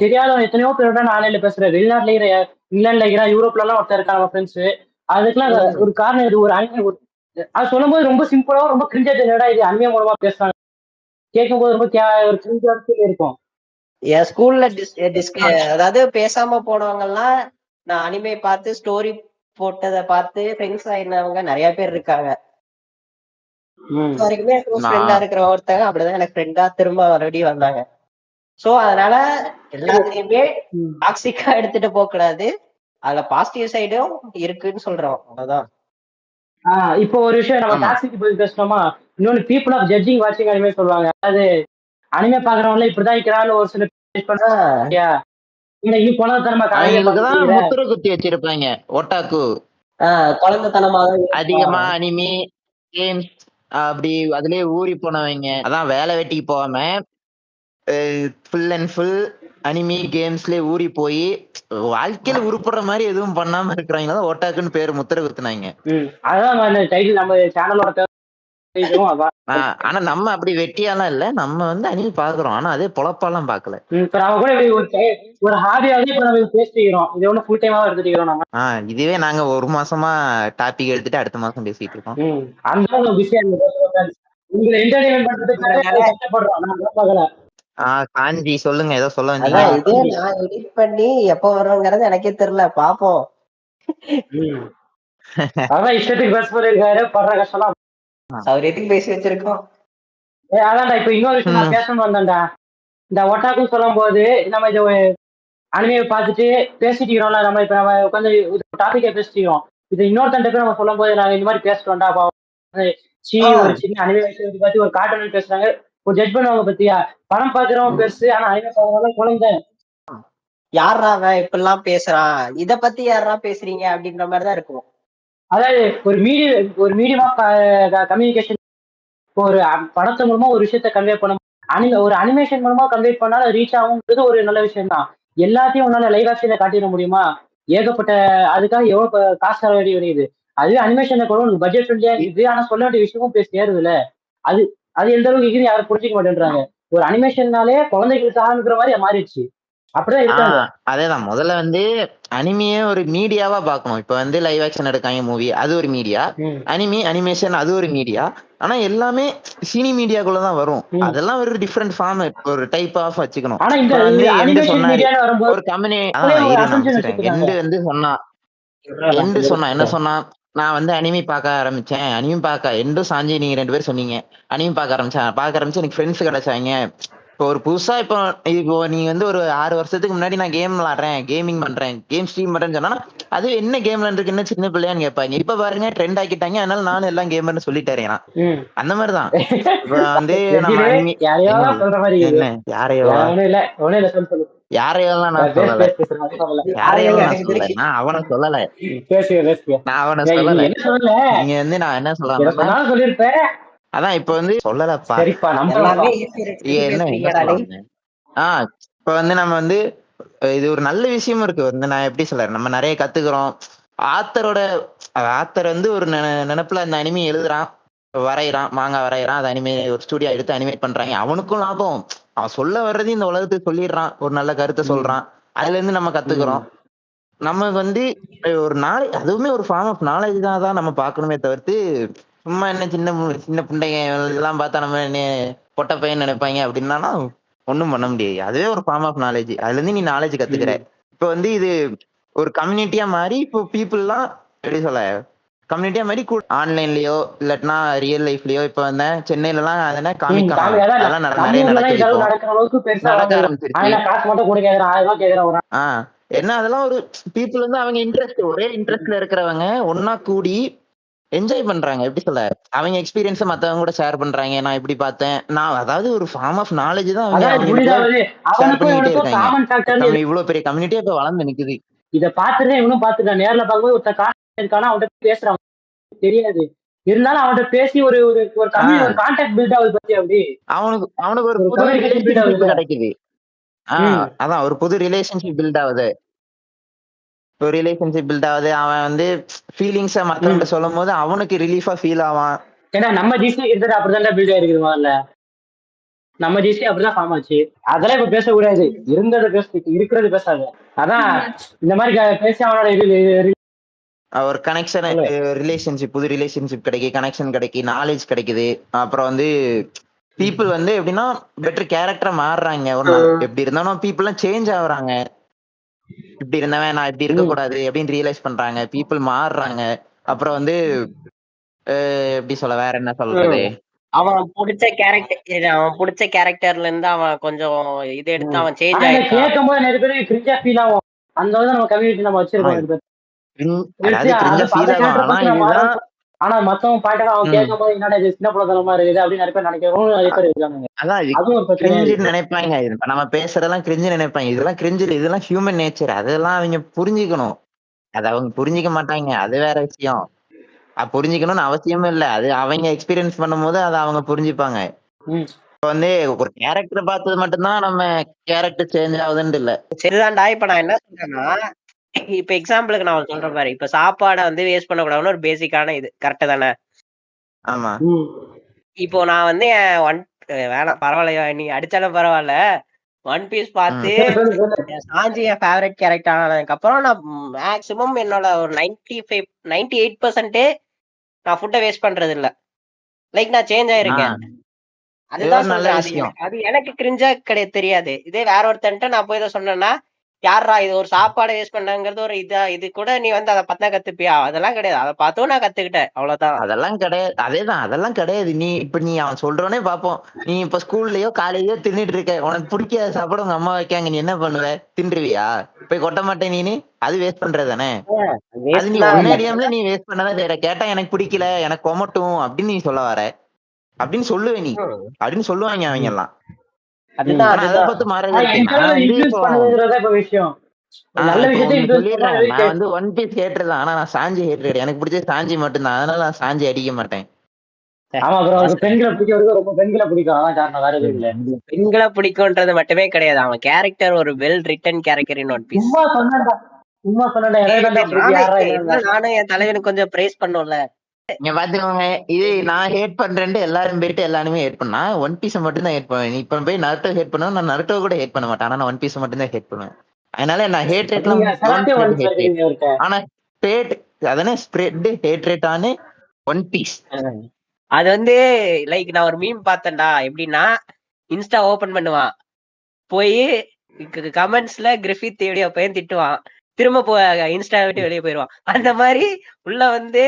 தெரியாத எத்தனையோ பேரோட நான் ஆன்லைன்ல பேசுறேன். வெளிநாட்டுல இருக்கிற இங்கிலாந்துல இருக்கிற யூரோப்ல எல்லாம் ஒருத்தர் இருக்காங்க நம்ம ஃப்ரெண்ட்ஸ். அதுக்கெல்லாம் ஒரு காரணம் இது. ஒரு அனிமே அது சொல்லும் போது ரொம்ப சிம்பிளா ரொம்ப கிரிஞ்சா தெரியாடா இது அனிமே மூலமா பேசுறாங்க. கேட்கும் போது ரொம்ப ஒரு கிரிஞ்சா இருக்கும். என் ஸ்கூல்ல அதாவது பேசாம போனவங்க எல்லாம் நான் அனிமே பார்த்து ஸ்டோரி போட்டதை பார்த்து ஃப்ரெண்ட்ஸ் ஆயிருந்தவங்க நிறைய பேர் இருக்காங்க. வரைக்குமே ஃப்ரெண்டா இருக்கிற ஒருத்தங்க அப்படிதான் எனக்கு ஃப்ரெண்டா திரும்ப மறுபடியும் வந்தாங்க. சோ அதனால எல்லாத்துலயுமே டாக்ஸிக்கா எடுத்துட்டு போக கூடாது. அதுல பாசிட்டிவ் சைடும் இருக்குன்னு சொல்றோம். அவ்வளவுதான். இப்போ ஒரு விஷயம் நம்ம டாக்ஸிக் பத்தி பேசணுமா? இன்னொன்னு பீப்புள் ஆஃப் ஜட்ஜிங் வாட்சிங் அனிமே சொல்லுவாங்க. அது அனிமே பாக்குறவங்கள இப்படிதான் இருக்கிறான்னு ஒரு சில முத்திர குத்தி வச்சிருப்பாங்க. ஒட்டாக்கு குழந்தைத்தனமாக அதிகமா அனிமே கேம்ஸ் அப்படி அதுலயே ஊறி போனவங்க. அதான் வேலை வெட்டிக்கு போகாம ஃபுல் அண்ட் ஃபுல் அனிமி கேம்ஸ்லயே ஊறி போய் வாழ்க்கையில உருப்படுற மாதிரி எதுவும் பண்ணாம இருக்கிறவங்க தான் ஒட்டாக்குன்னு பேரு முத்திர குத்துனாங்க. ஆனா நம்ம அப்படி வெட்டியாலாம் இல்ல. நம்ம வந்து அனிமி பாக்குறோம். ஆனா அதே பொழப்பாலாம் பாக்கல. இதுவே நாங்க ஒரு மாசமா டாபிக் எடுத்துட்டு அடுத்த மாசம் பேசிட்டு இருக்கோம். காஞ்சி சொல்லுங்க, ஏதோ சொல்ல வந்தீங்க. இதே நான் எடிட் பண்ணி எப்ப வருங்கிறது எனக்கே தெரியல. பாப்போம். அதான் இஷ்டத்துக்கு பேச போயிருக்காரு. படுற கஷ்டம் சௌரியத்துக்கு பேசி வச்சிருக்கோம். அதான்டா இப்ப இன்னொரு விஷயம் நான் பேசணும் வந்தேன்டா. இந்த ஒட்டாக்குன்னு சொல்லும் போது நம்ம இது அனிமையை பார்த்துட்டு பேசிட்டோம்ல. நம்ம இப்ப நம்ம உட்காந்து டாபிக்கை பேசிட்டோம். இது இன்னொருத்தன் பேர் நம்ம சொல்லும் போது நாங்க இந்த மாதிரி பேசிட்டோம்டா. ஒரு சின்ன அனிமே பத்தி ஒரு கார்ட்டூன் பேசுறாங்க. ஒரு ஜட்ஜ் பண்ணுவாங்க பத்தியா? படம் பாக்குறவங்க பெருசு. ஆனா அனிமே பாக்குறவங்க குழந்தை. யாரா அவன் இப்ப எல்லாம் பேசுறான், இத பத்தி யாரா பேசுறீங்க அப்படின்ற மாதிரிதான் இருக்கும். அதாவது ஒரு மீடியம் கம்யூனிகேஷன். ஒரு படத்து மூலமா ஒரு விஷயத்த கன்வே பண்ண ஒரு அனிமேஷன் மூலமா கன்வே பண்ணாலும் ரீச் ஆகுங்கிறது ஒரு நல்ல விஷயம் தான். எல்லாத்தையும் உன்னால லைவ் ஆக்ஷன்ல காட்டிட முடியுமா? ஏகப்பட்ட அதுக்காக எவ்வளவு காசு தர வேண்டி வருது. அதுவே அனிமேஷன்ல கூட பட்ஜெட் ஃப்ரெண்ட்லியா இருக்குது. ஆனா சொல்ல வேண்டிய விஷயமும் பேசி ஏறுதுல. அது அது எந்த அளவுக்கு இருக்குது யாரும் புரிஞ்சிக்க மாட்டேன்றாங்க. ஒரு அனிமேஷன்னாலே குழந்தைகளுக்கு ஆரம்பிக்கிற மாதிரி மாறிடுச்சு. அப்படிதான் இருக்காங்க. அதேதான். முதல்ல வந்து அனிமையே ஒரு மீடியாவா பார்க்கணும். இப்ப வந்து லைவ் ஆக்ஷன் எடுக்காங்க மூவி, அது ஒரு மீடியா. அனிமேஷன் அது ஒரு மீடியா. ஆனா எல்லாமே சினி மீடியாக்குள்ளதான் வரும். அதெல்லாம் ஒரு டிஃப்ரெண்ட் ஃபார்ம், ஒரு டைப் ஆஃப் வச்சுக்கணும். ஒரு கம்பெனி எண்டு சொன்னா என்ன சொன்னா, நான் வந்து அனிமி பார்க்க ஆரம்பிச்சேன். அனிமி பார்க்க எண்டும் சாஞ்சி நீங்க 2 பேரும் சொன்னீங்க. அனிமி பார்க்க ஆரம்பிச்சு எனக்கு ஃப்ரெண்ட்ஸ் கிடைச்சாங்க. இப்போ ஒரு புதுசா இப்போ நீங்க வந்து ஒரு 6 வருஷத்துக்கு முன்னாடி நான் கேம் விளாடுறேன், கேமிங் பண்றேன், கேம் ஸ்ட்ரீம் பண்றேன்னு சொன்னா அது என்ன கேம்ல இருக்கு, என்ன சின்ன பிள்ளையான்னு கேட்பாங்க. இப்ப பாருங்க ட்ரெண்ட் ஆக்கிட்டாங்க. அதனால நானும் எல்லாம் கேமர்னு சொல்லிட்டேன். அந்த மாதிரிதான் இப்ப வந்து யாரையெல்லாம் நான் சொல்லல. நான் அவனை சொல்லல. நீங்க வந்து நான் என்ன சொல்றேன், அதான் இப்ப வந்து சொல்லலப்பா. இப்ப வந்து நம்ம வந்து இது ஒரு நல்ல விஷயமும் இருக்கு. வந்து நான் எப்படி சொல்றேன், நம்ம நிறைய கத்துக்கிறோம். ஆத்தர் வந்து ஒரு நினைப்புல அந்த அனிமே எழுதுறான், வரைகிறான், மாங்கா வரைகிறான். அது அனிமே ஒரு ஸ்டுடியோ எடுத்து அனிமேட் பண்றாங்க. அவனுக்கும் லாபம். அவன் சொல்ல வர்றது இந்த உலகத்துக்கு சொல்லிடுறான், ஒரு நல்ல கருத்தை சொல்றான். அதுல இருந்து நம்ம கத்துக்கிறோம். நமக்கு வந்து ஒரு நாலேஜ், அதுவுமே ஒரு ஃபார்ம் ஆஃப் நாலேஜ் தான் நம்ம பார்க்கணுமே தவிர்த்து சும்மா என்ன சின்ன புண்டைங்க இதெல்லாம் பார்த்தா நம்ம என்ன பொட்ட பையன் நினைப்பாங்க அப்படின்னா ஒண்ணும் பண்ண முடியாது. அதுவே ஒரு ஃபார்ம் ஆஃப் நாலேஜ். அதுல இருந்து நீ நாலேஜ் கத்துக்கிற. இப்ப வந்து இது ஒரு கம்யூனிட்டியா மாறி இப்போ பீப்புள்லாம் எப்படி சொல்ல கம்யூனிட்டியா மாதிரி ஆன்லைன்லயோ இல்லாட்டினா ரியல் லைஃப்லயோ இப்ப வந்து சென்னையில எல்லாம் அதெல்லாம் காமிக்கலாம். அதெல்லாம் நிறைய நடக்குது இப்போ. நடக்கிற அளவுக்கு பெருசா நடக்க ஆரம்பிச்சிருச்சு. காசு மட்டும் கூட கேக்குறேன், 1000 ரூபாய் கேக்குறேன். என்ன அதெல்லாம் ஒரு பீப்புள் வந்து அவங்க இன்ட்ரெஸ்ட், ஒரே இன்ட்ரெஸ்ட்ல இருக்கிறவங்க ஒன்னா கூடி என்ஜாய் பண்றாங்க. எப்படி சொல்ல, அவங்க எக்ஸ்பீரியன்ஸ் மத்தவங்க கூட ஷேர் பண்றாங்க. நான் இப்படி பார்த்தேன், நான் அதாவது ஒரு ஃபார்ம் ஆஃப் நாலேஜ் தான் அவங்க ஷேர் பண்ணிக்கிட்டே இருக்காங்க. இவ்வளவு பெரிய கம்யூனிட்டியா இப்ப வளர்ந்து நிக்குது. இத பாத்துட்டு இவனும் பாத்துட்டான். நேர்ல பார்க்கும்போது ஒருத்தர் காசு இருக்கானா அவன்கிட்ட பேசுறான் தெரியாது, இருந்தாலும் அவன்கிட்ட பேசி ஒரு ஒரு கான்டாக்ட் பில்ட் ஆகுது பத்தி. அப்படி அவனுக்கு ஒரு புது ரிலேஷன்ஷிப் கிடைக்குது. அதான் ஒரு புது ரிலேஷன்ஷிப் பில்ட் ஆகுது. ஒரு ரிலேஷன்ஷிப் பில்ட் ஆகுது. அவன் வந்து ஃபீலிங்ஸ மத்தவங்க சொல்லும் போது அவனுக்கு ரிலீஃபா ஃபீல் ஆவான். ஏன்னா நம்ம ஜிசி கிட்ட அப்படிதான் பில்ட் ஆயிருக்குது. முதல்ல நம்ம ஜிசி அப்படிதான் ஃபார்ம் ஆச்சு. அதெல்லாம் இப்ப பேசக்கூடாது, இருந்ததை பேச, இருக்கிறது பேசாது. அதான் இந்த மாதிரி பேசி அவனோட ஒரு கனெக்ஷன், ரிலேஷன்ஷிப், புது ரிலேஷன்ஷிப் கிடைக்கு, கனெக்ஷன் கிடைக்கு, நாலேஜ் கிடைக்குது. அப்புறம் வந்து பீப்புள் வந்து எப்படின்னா பெட்டர் கேரக்டரா மாறுறாங்க. ஒரு நாள் எப்படி இருந்தாலும் பீப்புள் எல்லாம் சேஞ்ச் ஆகுறாங்க. இப்படி இருந்தவன் நான் இப்படி இருக்க கூடாது அப்படின்னு ரியலைஸ் பண்றாங்க. பீப்புள் மாறுறாங்க. அப்புறம் வந்து எப்படி சொல்ல, வேற என்ன சொல்றது, அவன் பிடிச்ச கேரக்டர்ல இருந்து அவன் கொஞ்சம் இது எடுத்து அவன் சேஞ்ச் ஆயிட்டான். கேட்கும் போது நிறைய பேருக்கு கிரிஞ்சா ஃபீல் ஆகும். அந்த நம்ம கம்யூனிட்டி நம்ம வச்சிருக்கோம். ஆனா மத்தவங்க பாயிண்ட் அவன் கேட்கும் போது என்னடா இது சின்ன பிள்ளைத்தனமா இருக்குது அப்படின்னு நிறைய பேர் நினைக்கிறவங்க நிறைய பேர் இருக்காங்க. அதுவும் கிரிஞ்சு நினைப்பாங்க. நம்ம பேசுறதெல்லாம் கிரிஞ்சு நினைப்பாங்க. இதெல்லாம் கிரிஞ்சு, இதெல்லாம் ஹியூமன் நேச்சர். அதெல்லாம் அவங்க புரிஞ்சுக்கணும். அது அவங்க புரிஞ்சுக்க மாட்டாங்க, அது வேற விஷயம். புரிஞ்சுக்கணும்னு அவசியமும் இல்ல. அது அவங்க எக்ஸ்பீரியன்ஸ் பண்ணும் போது அதை அவங்க புரிஞ்சுப்பாங்க. இப்ப வந்து ஒரு கேரக்டர் பார்த்தது மட்டும்தான் நம்ம கேரக்டர் சேஞ்ச் ஆகுதுன்னு இல்ல. சரிதான்டா. இப்ப நான் என்ன சொல்றேன்னா, இப்ப எக்ஸாம்பிளுக்கு நான் சொல்றேன் பாரு. இப்ப சாப்பாடை வந்து வேஸ்ட் பண்ணக்கூடாதுன்னு ஒரு பேசிக்கான இது கரெக்ட் தானே? ஆமா. இப்போ நான் வந்து வேணாம் பரவாயில்ல, நீ அடிச்சாலும் பரவாயில்ல, ஒன் பீஸ் பார்த்து சாஞ்சி என் ஃபேவரட் கேரக்டர் ஆனதுக்கு அப்புறம் நான் மேக்சிமம் என்னோட ஒரு 98% நான் ஃபுட்டை வேஸ்ட் பண்றது இல்ல. லைக் நான் சேஞ்ச் ஆயிருக்கேன். அதுதான் நல்ல விஷயம். அது எனக்கு கிரிஞ்சா கிடையாது, தெரியாது. இதே வேற ஒருத்தன்ட்ட நான் போய் இதை சொன்னேன்னா, யாரா இது ஒரு சாப்பாடு வேஸ்ட் பண்ணாங்கிறது ஒரு இது கூட நீ வந்து அதை பார்த்தா கத்துப்பியா? அதெல்லாம் கிடையாது. அதை பார்த்தும் நான் கத்துக்கிட்டேன், அவ்வளவுதான். அதெல்லாம் கிடையாது. அதேதான், அதெல்லாம் கிடையாது. நீ அவன் சொல்றோன்னே பாப்போம். நீ இப்ப ஸ்கூல்லயோ காலேஜோ தின்னுட்டு இருக்க, உனக்கு பிடிக்காத சாப்பாடு உங்க அம்மா வைக்காங்க, நீ என்ன பண்ணுவ? தின்றுவியா? போய் கொட்ட மாட்டேன் நீனு? அது வேஸ்ட் பண்றதுதானே. அது நீ ஒன்னேடியம்ல நீ வேஸ்ட் பண்ணதான் வேற. கேட்டா எனக்கு பிடிக்கல, எனக்கு கொமட்டும் அப்படின்னு நீ சொல்ல வர அப்படின்னு சொல்லுவே நீ அப்படின்னு சொல்லுவாங்க அவங்க எல்லாம். நான் வந்து ஒன் பீஸ் ஹேட்டர் தான். ஆனா நான் சாஞ்சி ஹேட்டர். எனக்கு பிடிச்ச சாஞ்சி மட்டும்தான். அதனால நான் சாஞ்சி அடிக்க மாட்டேன். பெண்களை பிடிக்கும்ன்றது மட்டுமே கிடையாது, அவன் கேரக்டர் ஒரு well written character in One Piece. நானும் என் தலைவனுக்கு கொஞ்சம் பிரைஸ் பண்ணும்ல. நீங்க பாத்துக்கோங்க, இது நான் ஹேட் பண்றேன்ட்டு எல்லாரும் போயிட்டு எல்லாருமே ஹேட் பண்ணா, ஒன் பீஸ் மட்டும் தான் ஹேட் பண்ணுவேன். இப்ப போய் நருட்டோ ஹேட் பண்ணுவேன், நான் நருட்டோ கூட ஹேட் பண்ண மாட்டேன். ஆனா நான் ஒன் பீஸ் மட்டும் தான் ஹேட் பண்ணுவேன். அதனால நான் ஹேட் ரேட்லாம் ஆனா ஸ்ப்ரெட், அதானே ஸ்ப்ரெட் ஹேட் ரேட் ஆன ஒன் பீஸ். அது வந்து லைக் நான் ஒரு மீம் பார்த்தேன்டா. எப்படின்னா, இன்ஸ்டா ஓபன் பண்ணுவான், போய் கமெண்ட்ஸ்ல கிரிஃபித் வீடியோ பையன் திட்டுவான், திரும்ப இன்ஸ்டா விட்டு வெளியே போயிடுவான். அந்த மாதிரி உள்ள வந்து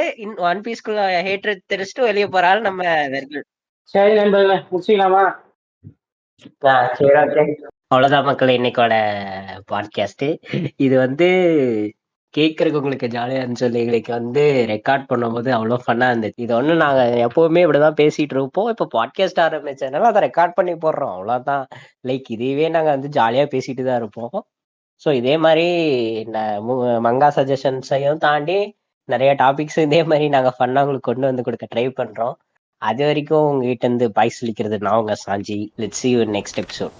ஒன் பீஸ்க்குள்ள ஹேட்ரட் தெரிச்சுட்டு வெளியே போறாள் நம்ம வெர்கள். சரி நண்பர்களே, முடிச்சுக்கலாமா? அவ்வளவுதான் மக்கள், இன்னைக்கோட பாட்காஸ்ட். இது வந்து கேட்கறதுக்கு உங்களுக்கு ஜாலியா இருந்துச்சு. எங்களுக்கு வந்து ரெக்கார்ட் பண்ணும்போது அவ்வளோ ஃபன்னா இருந்துச்சு. இது ஒன்றும் நாங்க எப்பவுமே இப்படிதான் பேசிட்டு இருப்போம். இப்போ பாட்காஸ்ட் ஆரம்பிச்சதுனால அதை ரெக்கார்ட் பண்ணி போடுறோம், அவ்வளோதான். லைக் இதுவே நாங்க வந்து ஜாலியா பேசிட்டு தான் இருப்போம். ஸோ இதே மாதிரி மங்கா சஜஷன்ஸையும் தாண்டி நிறைய டாபிக்ஸ் இதே மாதிரி நாங்கள் ஃபன்னாக உங்களுக்கு கொண்டு வந்து கொடுக்க ட்ரை பண்ணுறோம். அது வரைக்கும் உங்ககிட்ட இருந்து பாய் சொல்லிக்கிறது நான் உங்க சாஞ்சி. Let's see you in next episode.